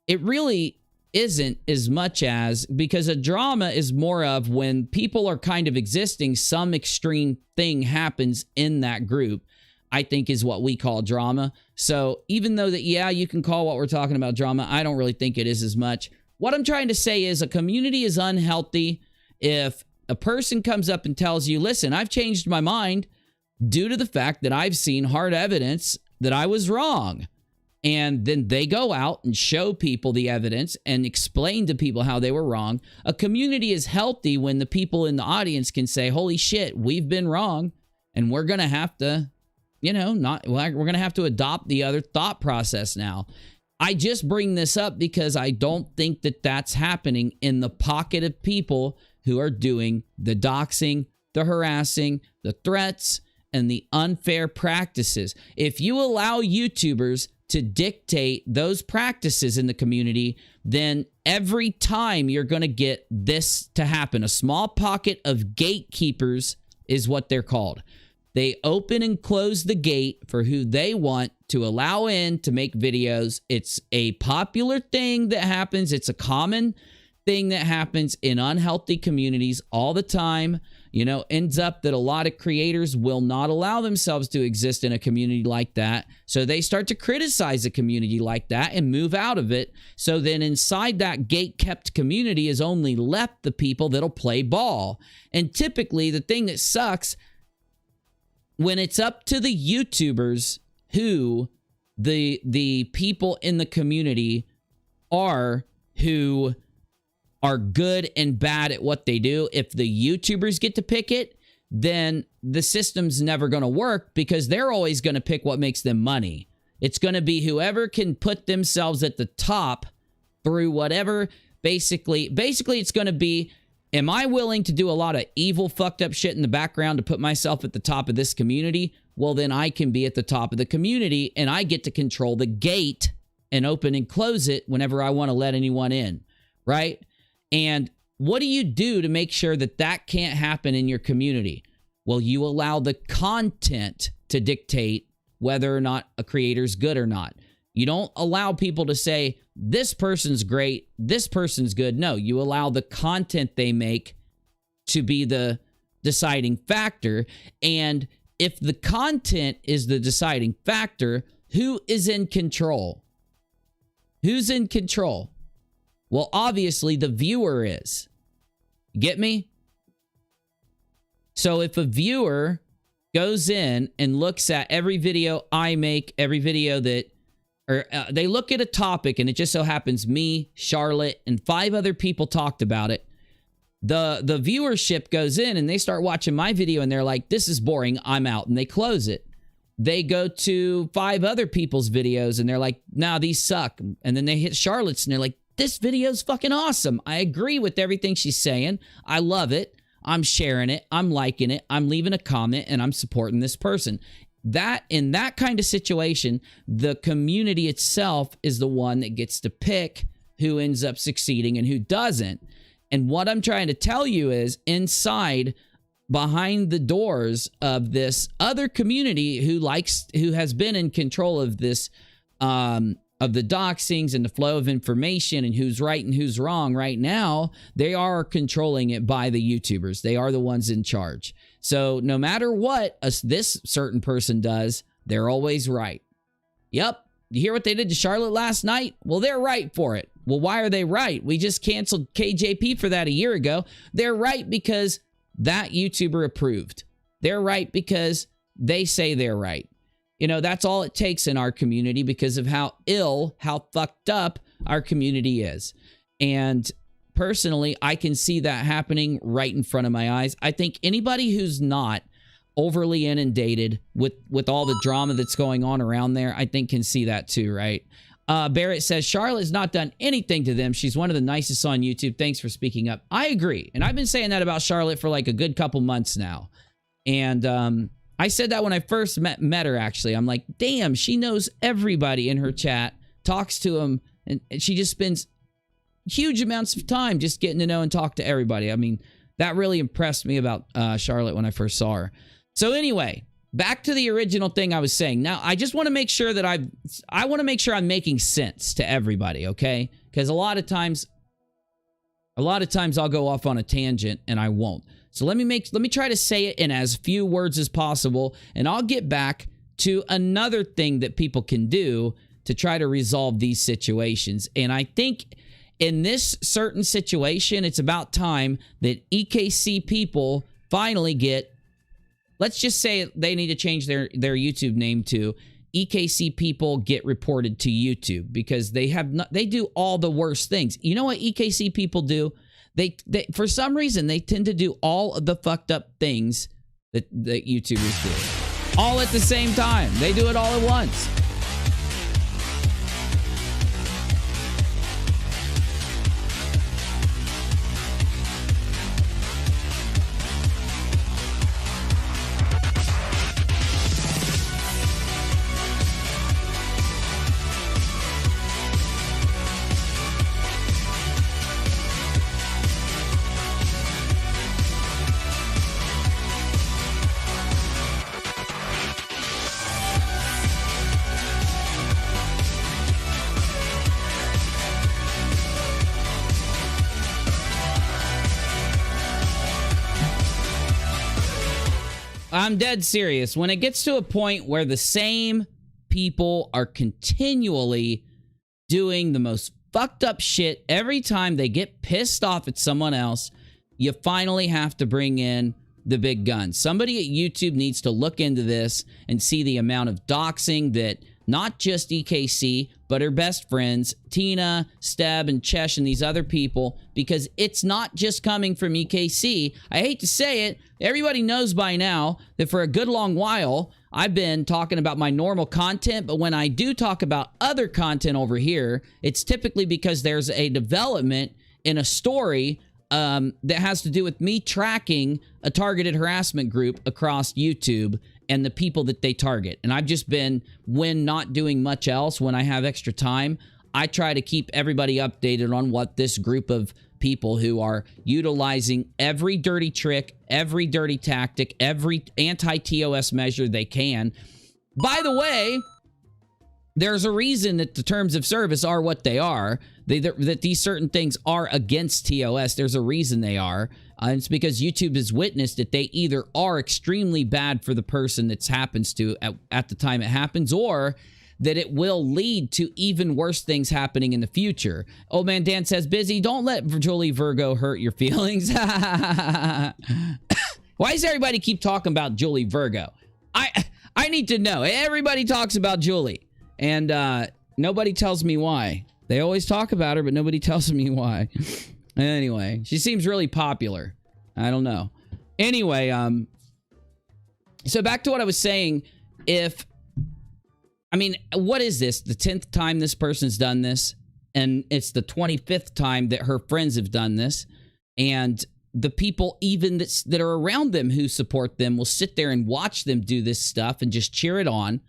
S1: it really isn't as much as, because a drama is more of when people are kind of existing, some extreme thing happens in that group, I think is what we call drama. So even though that, yeah, you can call what we're talking about drama, I don't really think it is as much. What I'm trying to say is a community is unhealthy if a person comes up and tells you, listen, I've changed my mind due to the fact that I've seen hard evidence that I was wrong. And then they go out and show people the evidence and explain to people how they were wrong. A community is healthy when the people in the audience can say, holy shit, we've been wrong. And we're going to have to, we're going to have to adopt the other thought process now. I just bring this up because I don't think that that's happening in the pocket of people who are doing the doxing, the harassing, the threats, and the unfair practices. If you allow YouTubers to dictate those practices in the community, then every time you're going to get this to happen. A small pocket of gatekeepers is what they're called. They open and close the gate for who they want to allow in to make videos. It's a popular thing that happens. It's a common thing that happens in unhealthy communities all the time. Ends up that a lot of creators will not allow themselves to exist in a community like that. So they start to criticize a community like that and move out of it. So then inside that gate-kept community is only left the people that'll play ball. And typically the thing that sucks, when it's up to the YouTubers who the people in the community are, who are good and bad at what they do, if the YouTubers get to pick it, then the system's never going to work because they're always going to pick what makes them money. It's going to be whoever can put themselves at the top through whatever. Basically it's going to be, am I willing to do a lot of evil, fucked up shit in the background to put myself at the top of this community? Well, then I can be at the top of the community and I get to control the gate and open and close it whenever I want to let anyone in, right? And what do you do to make sure that that can't happen in your community? Well, you allow the content to dictate whether or not a creator's good or not. You don't allow people to say, this person's great, this person's good. No, you allow the content they make to be the deciding factor. And if the content is the deciding factor, who is in control? Who's in control? Well, obviously, the viewer is. Get me? So if a viewer goes in and looks at every video I make, every video that, or they look at a topic and it just so happens me, Charlotte, and 5 other people talked about it, the viewership goes in and they start watching my video and they're like, this is boring, I'm out, and they close it. They go to 5 other people's videos and they're like, nah, these suck. And then they hit Charlotte's and they're like, this video's fucking awesome. I agree with everything she's saying. I love it. I'm sharing it. I'm liking it. I'm leaving a comment and I'm supporting this person. That, in that kind of situation, the community itself is the one that gets to pick who ends up succeeding and who doesn't. And what I'm trying to tell you is, inside, behind the doors of this other community who has been in control of this, of the doxings and the flow of information and who's right and who's wrong right now, they are controlling it by the YouTubers. They are the ones in charge. So no matter what this certain person does, they're always right. Yep. You hear what they did to Charlotte last night? Well, they're right for it. Well, why are they right? We just canceled KJP for that a year ago. They're right because that YouTuber approved. They're right because they say they're right. That's all it takes in our community because of how fucked up our community is. And personally, I can see that happening right in front of my eyes. I think anybody who's not overly inundated with all the drama that's going on around there, I think can see that too, right? Barrett says, Charlotte's not done anything to them. She's one of the nicest on YouTube. Thanks for speaking up. I agree. And I've been saying that about Charlotte for like a good couple months now. And, I said that when I first met her, actually. I'm like, damn, she knows everybody in her chat, talks to them, and she just spends huge amounts of time just getting to know and talk to everybody. I mean, That really impressed me about Charlotte when I first saw her. So anyway, back to the original thing I was saying. Now, I just want to make sure that I want to make sure I'm making sense to everybody, okay? Because a lot of times I'll go off on a tangent and I won't. So let me try to say it in as few words as possible, and I'll get back to another thing that people can do to try to resolve these situations. And I think in this certain situation, it's about time that EKC people finally get, let's just say they need to change their YouTube name to EKC people get reported to YouTube, because they do all the worst things. You know what EKC people do? They for some reason, they tend to do all of the fucked up things that YouTubers do. All at the same time. They do it all at once. I'm dead serious. When it gets to a point where the same people are continually doing the most fucked up shit every time they get pissed off at someone else, you finally have to bring in the big guns. Somebody at YouTube needs to look into this and see the amount of doxing that not just EKC, but her best friends, Tina, Steb, and SHESH, and these other people, because it's not just coming from EKC. I hate to say it, everybody knows by now that for a good long while, I've been talking about my normal content, but when I do talk about other content over here, it's typically because there's a development in a story that has to do with me tracking a targeted harassment group across YouTube and the people that they target. And I've just been, when not doing much else, when I have extra time, I try to keep everybody updated on what this group of people who are utilizing every dirty trick, every dirty tactic, every anti-TOS measure they can. By the way, there's a reason that the terms of service are what they are, that these certain things are against TOS. There's a reason they are. And it's because YouTube has witnessed that they either are extremely bad for the person that happens to at the time it happens, or that it will lead to even worse things happening in the future. Old Man Dan says, busy, don't let Julie Virgo hurt your feelings. Why does everybody keep talking about Julie Virgo? I need to know. Everybody talks about Julie, and nobody tells me why. They always talk about her, but nobody tells me why. Anyway, she seems really popular. I don't know. Anyway, so back to what I was saying. I mean, what is this? The 10th time this person's done this, and it's the 25th time that her friends have done this, and the people even that are around them who support them will sit there and watch them do this stuff and just cheer it on,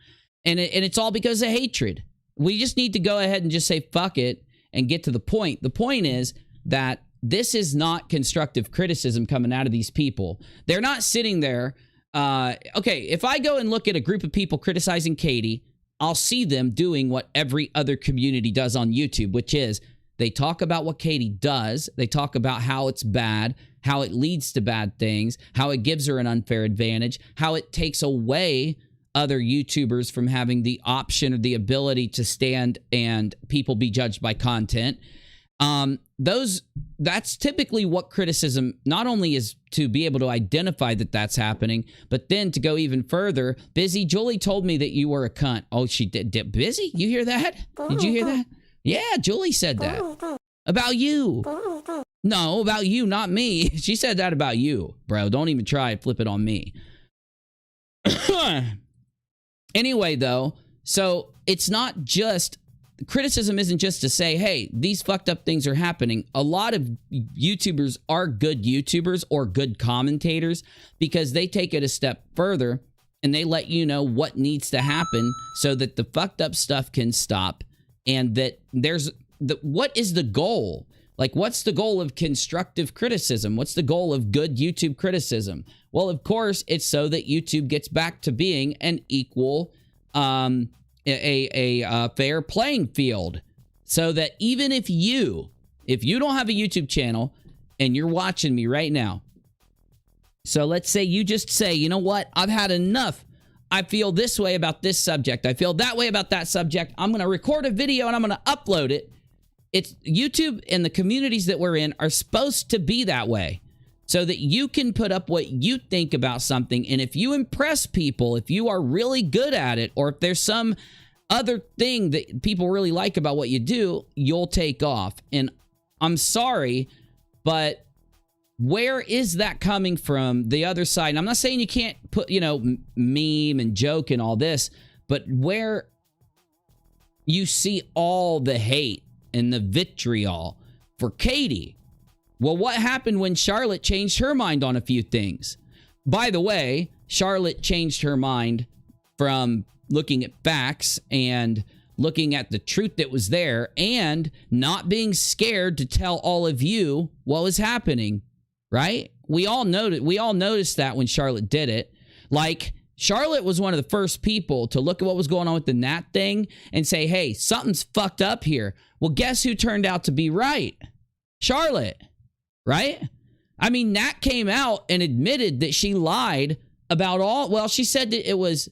S1: and it's all because of hatred. We just need to go ahead and just say fuck it and get to the point. The point is that this is not constructive criticism coming out of these people. They're not sitting there. Okay, if I go and look at a group of people criticizing Katie, I'll see them doing what every other community does on YouTube, which is they talk about what Katie does. They talk about how it's bad, how it leads to bad things, how it gives her an unfair advantage, how it takes away other YouTubers from having the option or the ability to stand and people be judged by content. That's typically what criticism not only is to be able to identify that that's happening, but then to go even further. Busy, Julie told me that you were a cunt. Oh, she did. Busy, you hear that? Did you hear that? Yeah, Julie said that. About you. No, about you, not me. She said that about you, bro. Don't even try and flip it on me. Anyway, though, so it's not just, criticism isn't just to say, hey, these fucked up things are happening. A lot of YouTubers are good YouTubers or good commentators because they take it a step further and they let you know what needs to happen so that the fucked up stuff can stop, and that what is the goal? Like, what's the goal of constructive criticism? What's the goal of good YouTube criticism? Well, of course, it's so that YouTube gets back to being an equal, a fair playing field. So that even if you don't have a YouTube channel and you're watching me right now, so let's say you just say, you know what, I've had enough. I feel this way about this subject. I feel that way about that subject. I'm going to record a video and I'm going to upload it. It's YouTube and the communities that we're in are supposed to be that way so that you can put up what you think about something. And if you impress people, if you are really good at it, or if there's some other thing that people really like about what you do, you'll take off. And I'm sorry, but where is that coming from the other side? And I'm not saying you can't put, you know, meme and joke and all this, but where you see all the hate and the vitriol for Katie. Well, what happened when Charlotte changed her mind on a few things? By the way, Charlotte changed her mind from looking at facts and looking at the truth that was there and not being scared to tell all of you what was happening, right? We all noticed that when Charlotte did it. Like, Charlotte was one of the first people to look at what was going on with the Nat thing and say, hey, something's fucked up here. Well, guess who turned out to be right? Charlotte, right? I mean, Nat came out and admitted that she lied about all, well, she said that it was,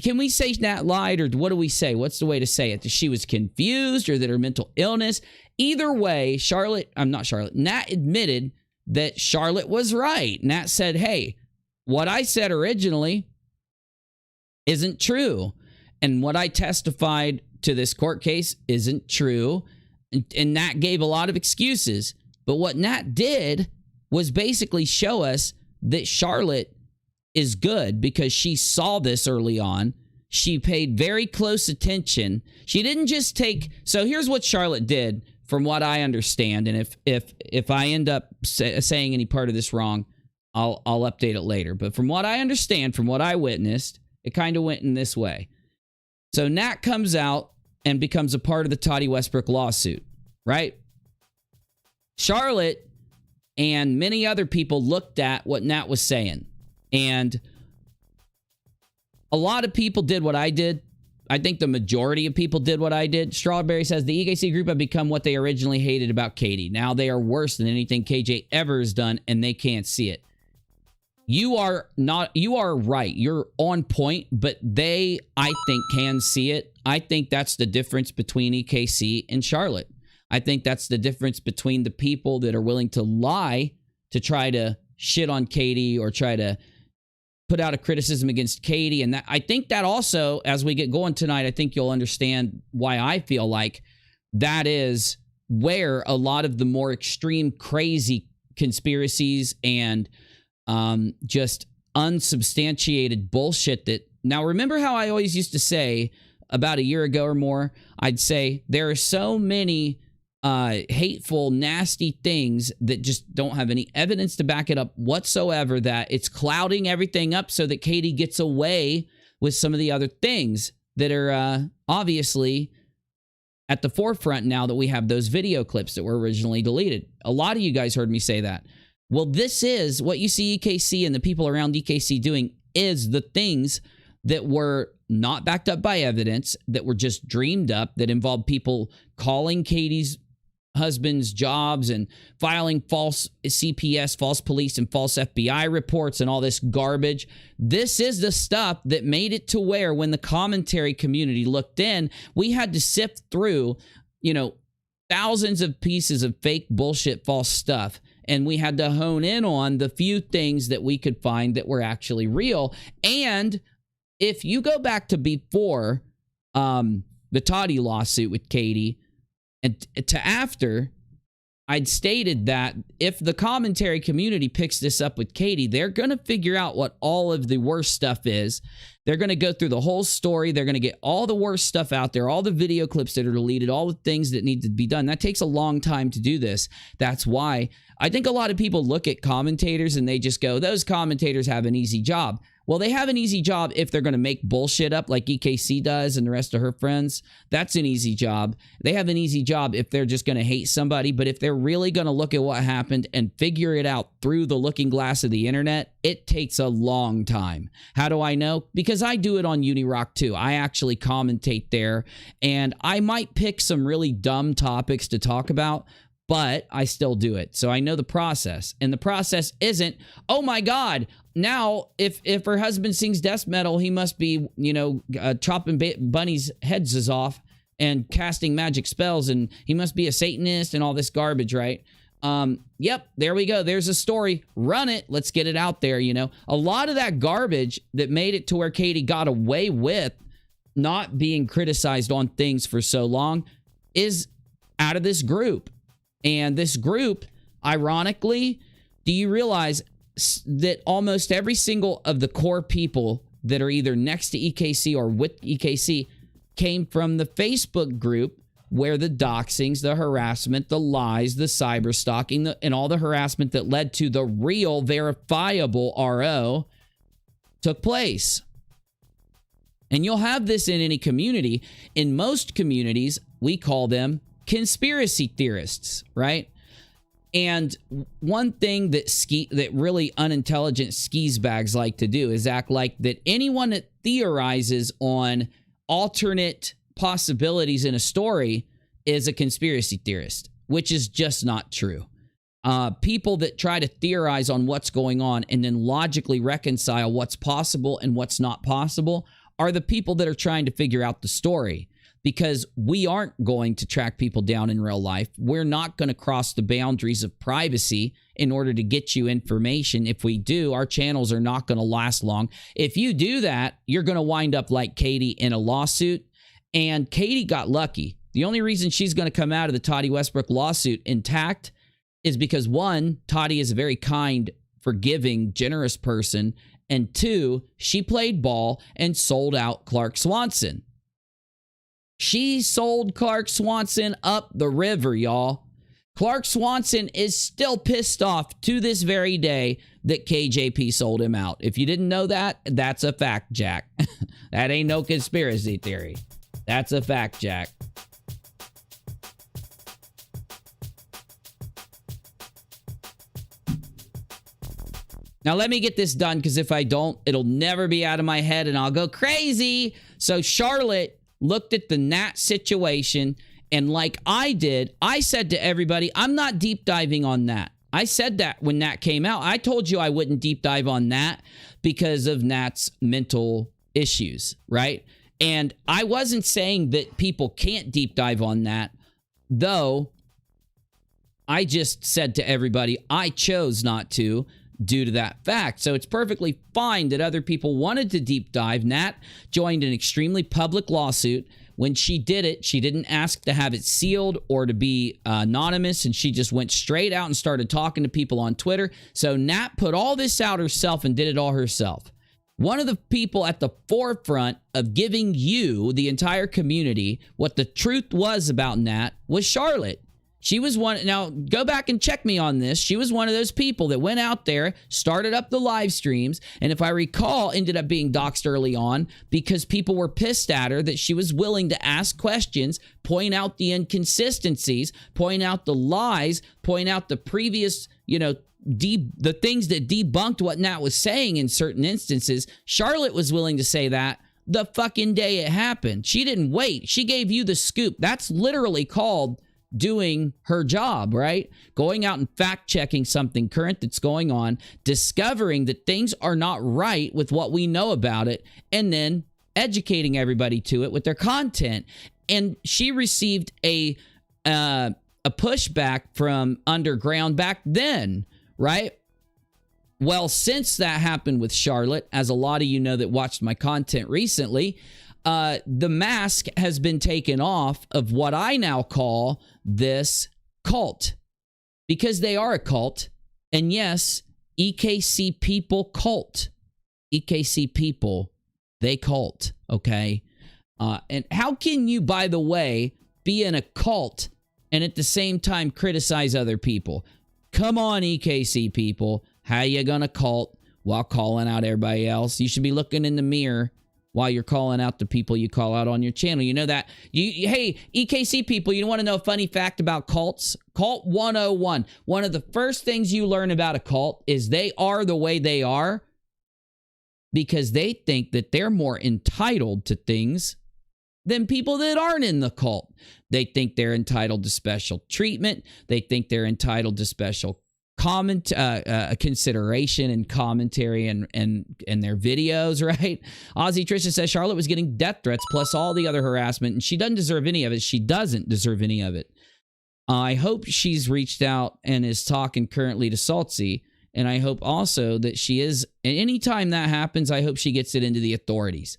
S1: can we say Nat lied, or what do we say? What's the way to say it? That she was confused, or that her mental illness? Either way, Nat admitted that Charlotte was right. Nat said, hey, what I said originally isn't true. And what I testified to this court case isn't true. And Nat gave a lot of excuses. But what Nat did was basically show us that Charlotte is good because she saw this early on. She paid very close attention. She didn't just take... So here's what Charlotte did, from what I understand. And if I end up saying any part of this wrong, I'll update it later. But from what I understand, from what I witnessed, it kind of went in this way. So Nat comes out and becomes a part of the Toddy Westbrook lawsuit, right? Charlotte and many other people looked at what Nat was saying. And a lot of people did what I did. I think the majority of people did what I did. Strawberry says, the EKC group have become what they originally hated about Katie. Now they are worse than anything KJ ever has done, and they can't see it. You are right. You're on point, but they, I think, can see it. I think that's the difference between EKC and Charlotte. I think that's the difference between the people that are willing to lie to try to shit on Katie or try to put out a criticism against Katie. And that, I think that also, as we get going tonight, I think you'll understand why I feel like that is where a lot of the more extreme, crazy conspiracies and just unsubstantiated bullshit that... Now, remember how I always used to say about a year ago or more, I'd say there are so many hateful, nasty things that just don't have any evidence to back it up whatsoever, that it's clouding everything up so that Katie gets away with some of the other things that are obviously at the forefront now that we have those video clips that were originally deleted. A lot of you guys heard me say that. Well, this is what you see EKC and the people around EKC doing, is the things that were not backed up by evidence, that were just dreamed up, that involved people calling Katie's husband's jobs and filing false CPS, false police, and false FBI reports and all this garbage. This is the stuff that made it to where when the commentary community looked in, we had to sift through, you know, thousands of pieces of fake bullshit, false stuff. And we had to hone in on the few things that we could find that were actually real. And if you go back to before the Toddy lawsuit with Katie and to after, I'd stated that if the commentary community picks this up with Katie, they're going to figure out what all of the worst stuff is. They're going to go through the whole story. They're going to get all the worst stuff out there, all the video clips that are deleted, all the things that need to be done. That takes a long time to do this. That's why I think a lot of people look at commentators and they just go, those commentators have an easy job. Well, they have an easy job if they're going to make bullshit up like EKC does and the rest of her friends. That's an easy job. They have an easy job if they're just going to hate somebody. But if they're really going to look at what happened and figure it out through the looking glass of the internet, it takes a long time. How do I know? Because I do it on UNIRock too. I actually commentate there, and I might pick some really dumb topics to talk about, but I still do it. So I know the process. And the process isn't, oh my God, now if her husband sings death metal, he must be, you know, chopping bunnies' heads off and casting magic spells, and he must be a Satanist and all this garbage, right? Yep, there we go. There's a story. Run it. Let's get it out there, you know. A lot of that garbage that made it to where Katie got away with not being criticized on things for so long is out of this group. And this group, ironically, do you realize that almost every single of the core people that are either next to EKC or with EKC came from the Facebook group where the doxings, the harassment, the lies, the cyber stalking, and all the harassment that led to the real verifiable RO took place. And you'll have this in any community. In most communities, we call them conspiracy theorists, right? And one thing that really unintelligent skis bags like to do is act like that anyone that theorizes on alternate possibilities in a story is a conspiracy theorist, which is just not true. People that try to theorize on what's going on and then logically reconcile what's possible and what's not possible are the people that are trying to figure out the story. Because we aren't going to track people down in real life. We're not going to cross the boundaries of privacy in order to get you information. If we do, our channels are not going to last long. If you do that, you're going to wind up like Katie in a lawsuit. And Katie got lucky. The only reason she's going to come out of the Toddy Westbrook lawsuit intact is because, one, Toddy is a very kind, forgiving, generous person. And two, she played ball and sold out Clark Swanson. She sold Clark Swanson up the river, y'all. Clark Swanson is still pissed off to this very day that KJP sold him out. If you didn't know that, that's a fact, Jack. That ain't no conspiracy theory. That's a fact, Jack. Now, let me get this done, because if I don't, it'll never be out of my head and I'll go crazy. So Charlotte looked at the Nat situation, and like I did, I said to everybody, I'm not deep diving on Nat. I said that when Nat came out. I told you I wouldn't deep dive on Nat because of Nat's mental issues, right? And I wasn't saying that people can't deep dive on Nat, though I just said to everybody I chose not to due to that fact. So it's perfectly fine that other people wanted to deep dive. Nat joined an extremely public lawsuit. When she did it, she didn't ask to have it sealed or to be anonymous, and she just went straight out and started talking to people on Twitter. So Nat put all this out herself and did it all herself. One of the people at the forefront of giving you, the entire community, what the truth was about Nat was Charlotte. She was one. Now, go back and check me on this. She was one of those people that went out there, started up the live streams, and if I recall, ended up being doxxed early on because people were pissed at her that she was willing to ask questions, point out the inconsistencies, point out the lies, point out the previous, you know, the things that debunked what Nat was saying in certain instances. Charlotte was willing to say that the fucking day it happened. She didn't wait. She gave you the scoop. That's literally called doing her job, right? Going out and fact-checking something current that's going on, discovering that things are not right with what we know about it, and then educating everybody to it with their content. And she received a pushback from underground back then, right? Well, since that happened with Charlotte, as a lot of you know that watched my content recently, the mask has been taken off of what I now call this cult, because they are a cult. And yes, EKC people cult. EKC people, they cult, okay? And how can you, by the way, be in a cult and at the same time criticize other people? Come on, EKC people. How you gonna cult while calling out everybody else. You should be looking in the mirror while you're calling out the people you call out on your channel. You know that. Hey, EKC people, you want to know a funny fact about cults? Cult 101. One of the first things you learn about a cult is they are the way they are because they think that they're more entitled to things than people that aren't in the cult. They think they're entitled to special treatment. They think they're entitled to special consideration and commentary and their videos, right? Ozzy Trisha says Charlotte was getting death threats plus all the other harassment, and she doesn't deserve any of it. She doesn't deserve any of it. I hope she's reached out and is talking currently to Saltsy, and I hope also that she is, anytime that happens, I hope she gets it into the authorities.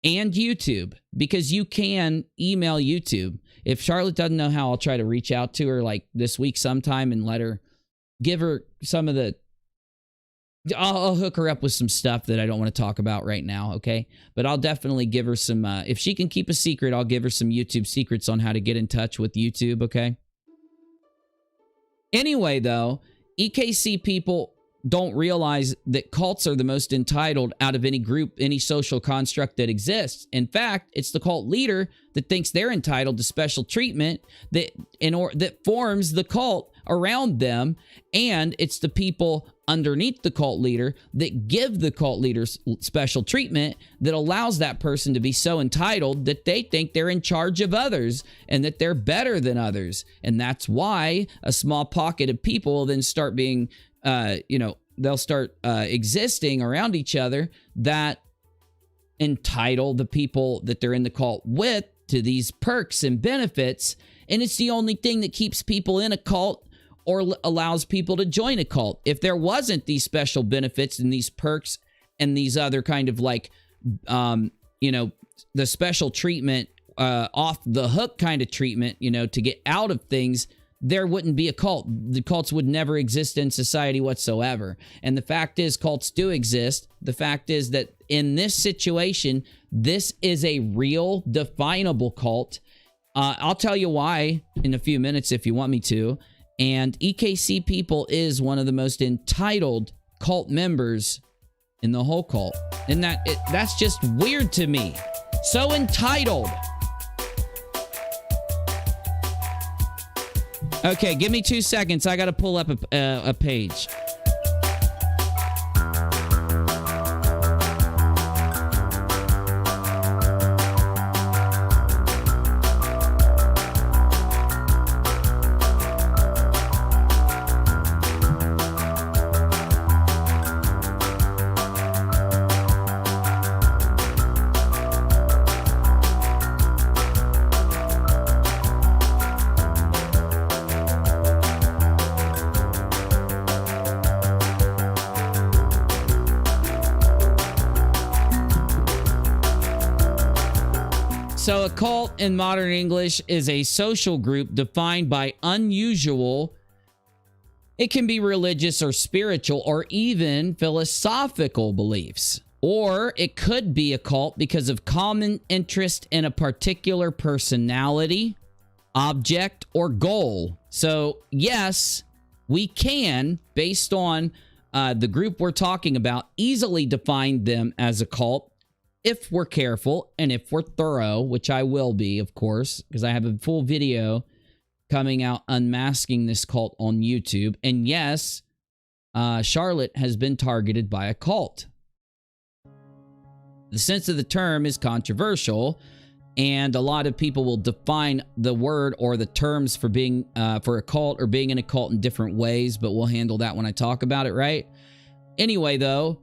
S1: And YouTube, because you can email YouTube. If Charlotte doesn't know how, I'll try to reach out to her like this week sometime and give her some of the, I'll hook her up with some stuff that I don't want to talk about right now, okay? But I'll definitely give her some, if she can keep a secret, I'll give her some YouTube secrets on how to get in touch with YouTube, okay? Anyway, though, EKC people don't realize that cults are the most entitled out of any group, any social construct that exists. In fact, it's the cult leader that thinks they're entitled to special treatment that forms the cult around them, and it's the people underneath the cult leader that give the cult leaders special treatment that allows that person to be so entitled that they think they're in charge of others and that they're better than others. And that's why a small pocket of people then start being they'll start existing around each other that entitle the people that they're in the cult with to these perks and benefits. And it's the only thing that keeps people in a cult or allows people to join a cult. If there wasn't these special benefits and these perks and these other kind of like, the special treatment, off the hook kind of treatment, to get out of things, there wouldn't be a cult. The cults would never exist in society whatsoever. And the fact is, cults do exist. The fact is that in this situation, this is a real, definable cult. I'll tell you why in a few minutes if you want me to. And EKC people is one of the most entitled cult members in the whole cult. And that's just weird to me. So entitled. Okay, give me 2 seconds. I got to pull up a page. So a cult in modern English is a social group defined by unusual, it can be religious or spiritual or even philosophical beliefs. Or it could be a cult because of common interest in a particular personality, object, or goal. So yes, we can, based on the group we're talking about, easily define them as a cult. If we're careful and if we're thorough, which I will be, of course, because I have a full video coming out unmasking this cult on YouTube. And yes, Charlotte has been targeted by a cult. The sense of the term is controversial, and a lot of people will define the word or the terms for being for a cult or being in a cult in different ways, but we'll handle that when I talk about it, right? Anyway, though,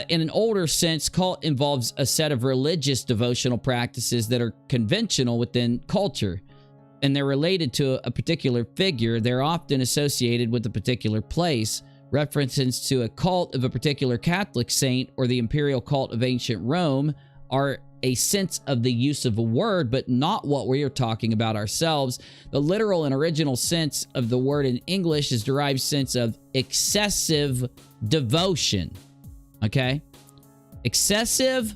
S1: in an older sense, cult involves a set of religious devotional practices that are conventional within culture, and they're related to a particular figure. They're often associated with a particular place. References to a cult of a particular Catholic saint or the imperial cult of ancient Rome are a sense of the use of a word, but not what we are talking about ourselves. The literal and original sense of the word in English is derived sense of excessive devotion. Okay? Excessive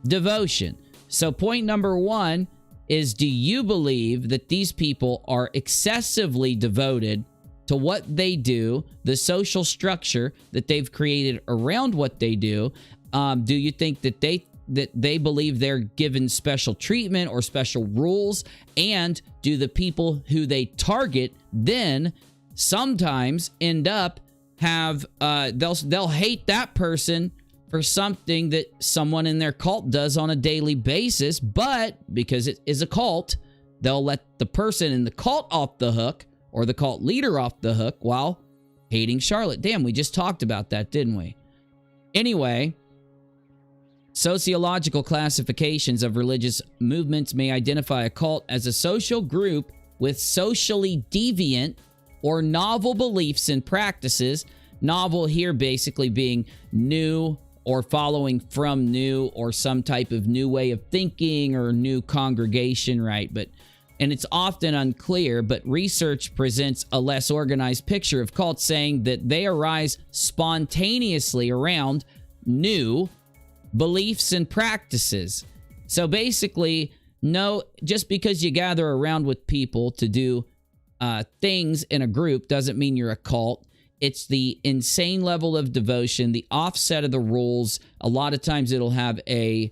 S1: devotion. So point number one is, do you believe that these people are excessively devoted to what they do, the social structure that they've created around what they do? Do you think that they believe they're given special treatment or special rules? And do the people who they target then sometimes end up they'll hate that person for something that someone in their cult does on a daily basis, but because it is a cult, they'll let the person in the cult off the hook, or the cult leader off the hook, while hating Charlotte. Damn, we just talked about that, didn't we? Anyway, sociological classifications of religious movements may identify a cult as a social group with socially deviant or novel beliefs and practices. Novel here basically being new, or following from new, or some type of new way of thinking or new congregation, right? And it's often unclear, but research presents a less organized picture of cults, saying that they arise spontaneously around new beliefs and practices. So basically, no, just because you gather around with people to do things in a group doesn't mean you're a cult. It's the insane level of devotion, the offset of the rules. A lot of times it'll have a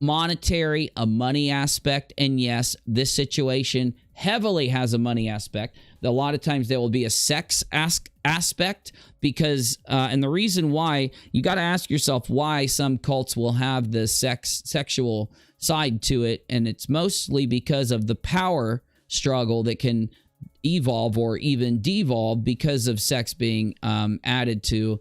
S1: monetary, a money aspect. And yes, this situation heavily has a money aspect. A lot of times there will be a sex aspect, because, and the reason why, you got to ask yourself why some cults will have the sexual side to it. And it's mostly because of the power struggle that can evolve or even devolve because of sex being added to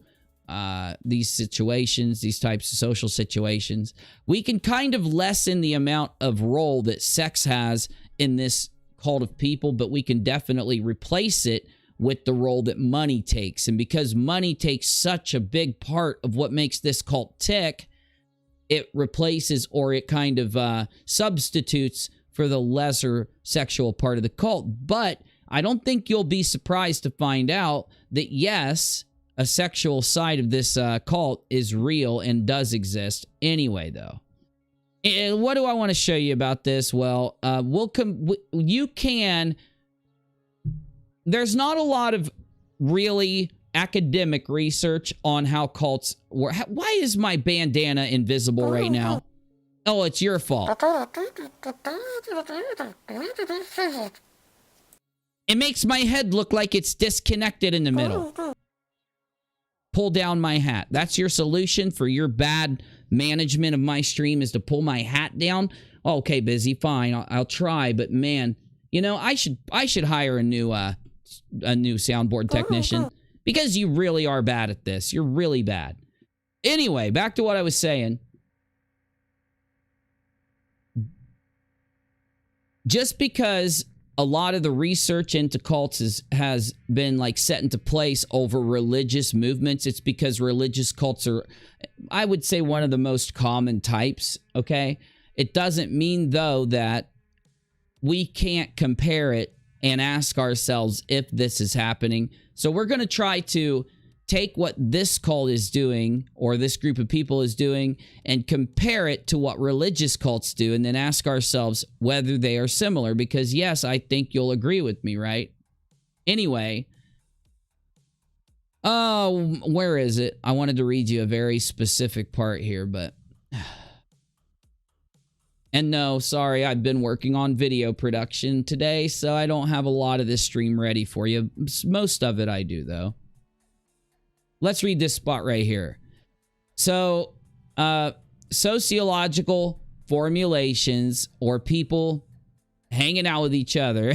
S1: these situations, these types of social situations. We can kind of lessen the amount of role that sex has in this cult of people, but we can definitely replace it with the role that money takes. And because money takes such a big part of what makes this cult tick, it replaces, or it kind of substitutes for the lesser sexual part of the cult. But I don't think you'll be surprised to find out that, yes, a sexual side of this cult is real and does exist. Anyway, though, and what do I want to show you about this? Well, there's not a lot of really academic research on how cults work. Why is my bandana invisible right now? Oh, it's your fault. It makes my head look like it's disconnected in the middle. Pull down my hat. That's your solution for your bad management of my stream, is to pull my hat down? Okay, Busy, fine. I'll try, but man, you know, I should hire a new soundboard technician, because you really are bad at this. You're really bad. Anyway, back to what I was saying. Just because a lot of the research into cults has been like set into place over religious movements, it's because religious cults are, I would say, one of the most common types, okay? It doesn't mean, though, that we can't compare it and ask ourselves if this is happening. So we're going to try to take what this cult is doing, or this group of people is doing, and compare it to what religious cults do, and then ask ourselves whether they are similar. Because yes, I think you'll agree with me, right? Anyway, where is it? I wanted to read you a very specific part here, but and no, sorry, I've been working on video production today, so I don't have a lot of this stream ready for you. Most of it I do, though. Let's read this spot right here. So, sociological formulations, or people hanging out with each other,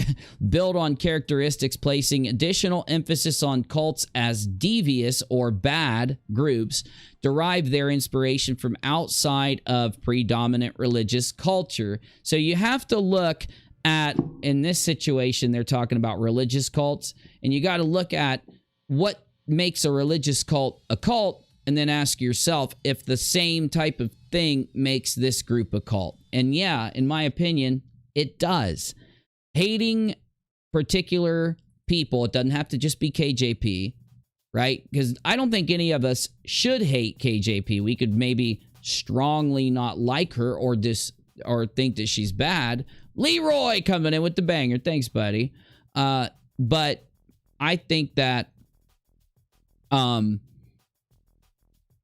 S1: build on characteristics, placing additional emphasis on cults as devious or bad groups, derive their inspiration from outside of predominant religious culture. So you have to look at, in this situation, they're talking about religious cults, and you got to look at what makes a religious cult a cult, and then ask yourself if the same type of thing makes this group a cult. And yeah, in my opinion, it does. Hating particular people, it doesn't have to just be KJP, right? Because I don't think any of us should hate KJP. We could maybe strongly not like her, or think that she's bad. Leroy coming in with the banger. Thanks, buddy. But I think that,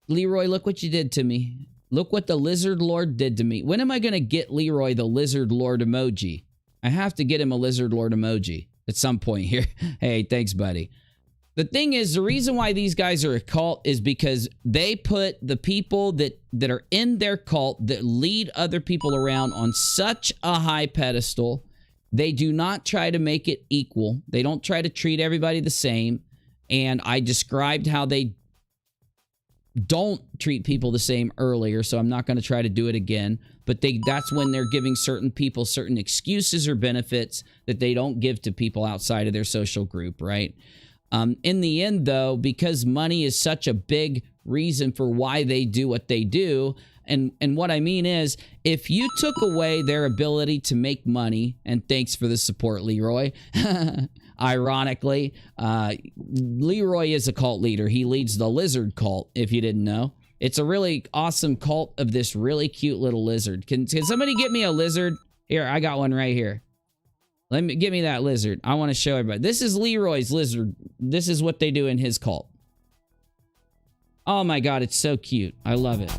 S1: Leroy, look what you did to me. Look what the Lizard Lord did to me. When am I going to get Leroy the Lizard Lord emoji? I have to get him a Lizard Lord emoji at some point here. Hey, thanks, buddy. The thing is, the reason why these guys are a cult is because they put the people that are in their cult that lead other people around on such a high pedestal. They do not try to make it equal. They don't try to treat everybody the same. And I described how they don't treat people the same earlier, so I'm not going to try to do it again. But that's when they're giving certain people certain excuses or benefits that they don't give to people outside of their social group, right? In the end, though, because money is such a big reason for why they do what they do, and what I mean is, if you took away their ability to make money, and thanks for the support, Leroy, ironically, Leroy is a cult leader. He leads the lizard cult, if you didn't know. It's a really awesome cult of this really cute little lizard. Can somebody get me a lizard? Here, I got one right here. Give me that lizard. I want to show everybody. This is Leroy's lizard. This is what they do in his cult. Oh my God, it's so cute. I love it.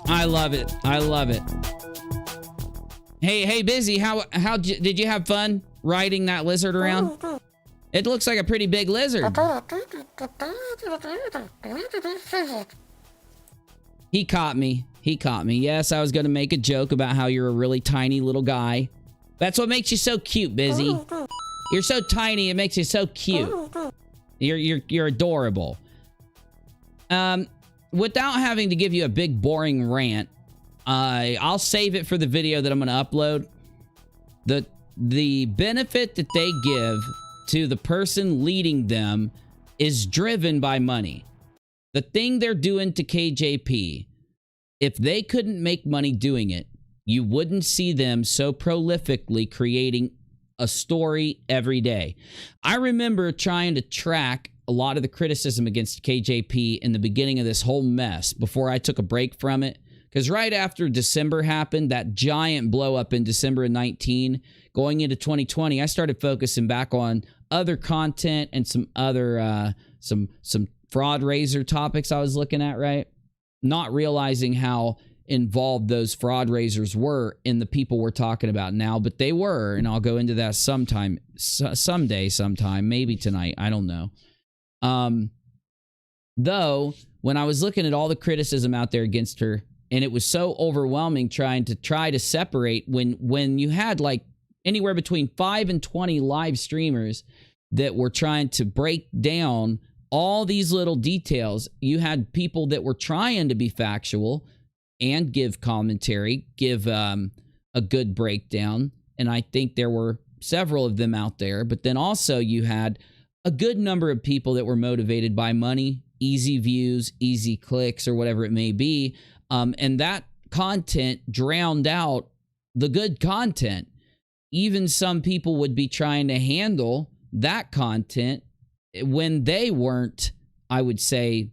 S1: I love it. I love it. Hey, Busy, how did you have fun riding that lizard around? It looks like a pretty big lizard. He caught me. He caught me. Yes, I was going to make a joke about how you're a really tiny little guy. That's what makes you so cute, Busy. You're so tiny, it makes you so cute. You're adorable. Without having to give you a big boring rant, I'll save it for the video that I'm going to upload. The benefit that they give to the person leading them is driven by money. The thing they're doing to KJP, if they couldn't make money doing it, you wouldn't see them so prolifically creating a story every day. I remember trying to track a lot of the criticism against KJP in the beginning of this whole mess before I took a break from it. Because right after December happened, that giant blow up in December of 19, going into 2020, I started focusing back on other content and some other, some FRAUDRAISER topics I was looking at, right? Not realizing how involved those FRAUDRAISERs were in the people we're talking about now, but they were, and I'll go into that sometime, sometime, maybe tonight, I don't know. Though, when I was looking at all the criticism out there against her, and it was so overwhelming trying to separate when you had like anywhere between 5 and 20 live streamers that were trying to break down all these little details. You had people that were trying to be factual and give commentary, give a good breakdown. And I think there were several of them out there. But then also you had a good number of people that were motivated by money, easy views, easy clicks, or whatever it may be. And that content drowned out the good content. Even some people would be trying to handle that content when they weren't, I would say,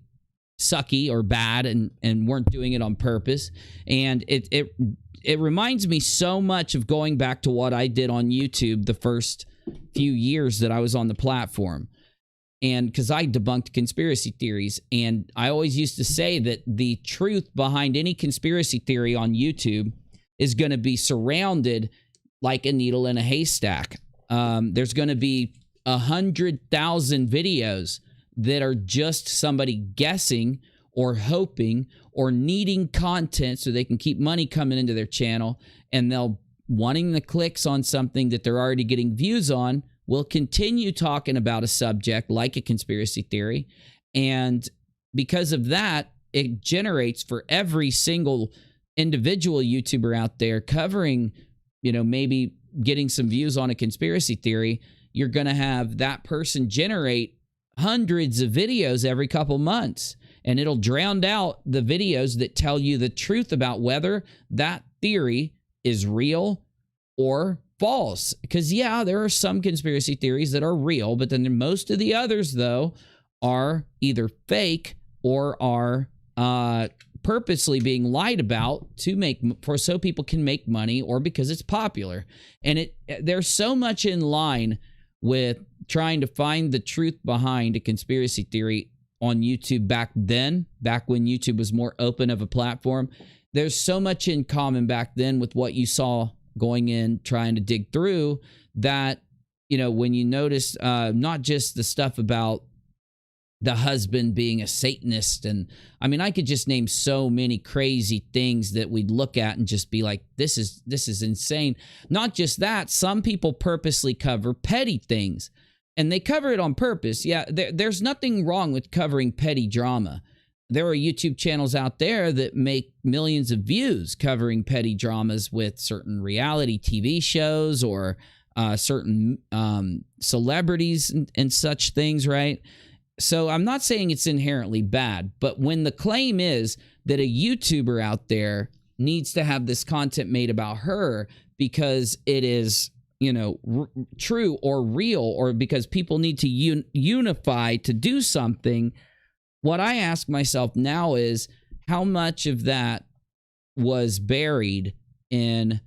S1: sucky or bad and weren't doing it on purpose. And it reminds me so much of going back to what I did on YouTube the first few years that I was on the platform. And because I debunked conspiracy theories, and I always used to say that the truth behind any conspiracy theory on YouTube is going to be surrounded like a needle in a haystack. There's going to be 100,000 videos that are just somebody guessing or hoping or needing content so they can keep money coming into their channel, and they'll wanting the clicks on something that they're already getting views on, will continue talking about a subject like a conspiracy theory. And because of that, it generates for every single individual YouTuber out there covering, you know, maybe getting some views on a conspiracy theory, you're going to have that person generate hundreds of videos every couple months. And it'll drown out the videos that tell you the truth about whether that theory is real or false. Because, yeah, there are some conspiracy theories that are real, but then most of the others, though, are either fake or are purposely being lied about so people can make money, or because it's popular. And there's so much in line with trying to find the truth behind a conspiracy theory on YouTube back when YouTube was more open of a platform. There's so much in common back then with what you saw going in, trying to dig through, that, you know, when you notice not just the stuff about the husband being a Satanist, and I mean, I could just name so many crazy things that we'd look at and just be like, this is insane. Not just that, some people purposely cover petty things, and they cover it on purpose. Yeah, there's nothing wrong with covering petty drama. There are YouTube channels out there that make millions of views covering petty dramas with certain reality TV shows or certain celebrities and such things, right? So I'm not saying it's inherently bad, but when the claim is that a YouTuber out there needs to have this content made about her because it is, you know, true or real, or because people need to unify to do something, what I ask myself now is, how much of that was buried in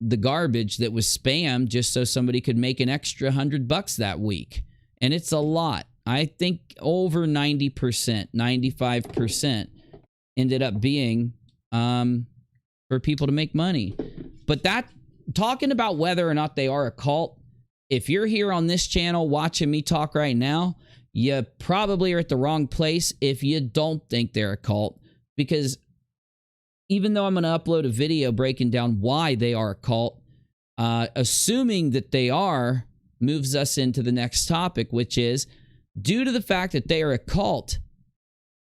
S1: the garbage that was spammed just so somebody could make an extra $100 that week? And it's a lot. I think over 90%, 95% ended up being for people to make money. But that, talking about whether or not they are a cult, if you're here on this channel watching me talk right now, you probably are at the wrong place if you don't think they're a cult, because even though I'm going to upload a video breaking down why they are a cult, assuming that they are moves us into the next topic, which is, due to the fact that they are a cult,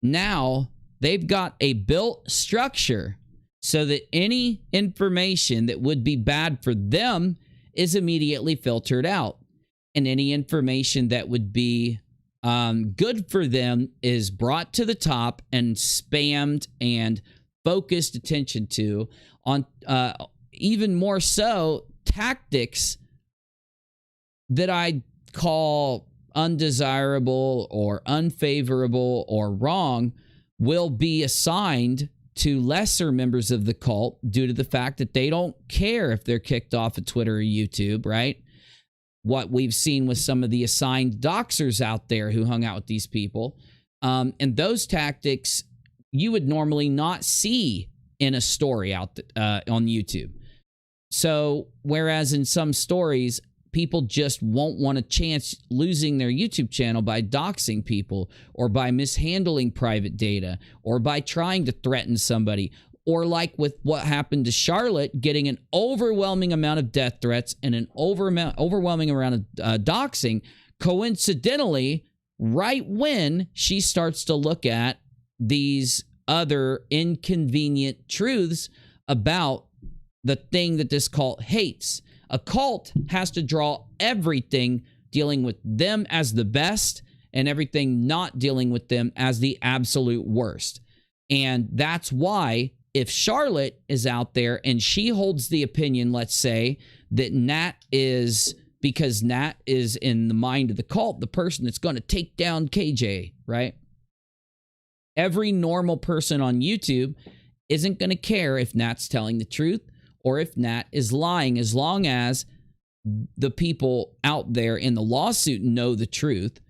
S1: now they've got a built structure so that any information that would be bad for them is immediately filtered out. And any information that would be good for them is brought to the top and spammed and focused attention to on even more so tactics that I call undesirable or unfavorable or wrong will be assigned to lesser members of the cult due to the fact that they don't care if they're kicked off of Twitter or YouTube, right? What we've seen with some of the assigned doxers out there who hung out with these people. And those tactics you would normally not see in a story out on YouTube. So whereas in some stories, people just won't want a chance losing their YouTube channel by doxing people, or by mishandling private data, or by trying to threaten somebody, or like with what happened to Charlotte, getting an overwhelming amount of death threats and an overwhelming amount of doxing, coincidentally, right when she starts to look at these other inconvenient truths about the thing that this cult hates. A cult has to draw everything dealing with them as the best and everything not dealing with them as the absolute worst. And that's why if Charlotte is out there and she holds the opinion, let's say, that Nat is, because Nat is in the mind of the cult, the person that's going to take down KJ, right? Every normal person on YouTube isn't going to care if Nat's telling the truth or if Nat is lying, as long as the people out there in the lawsuit know the truth,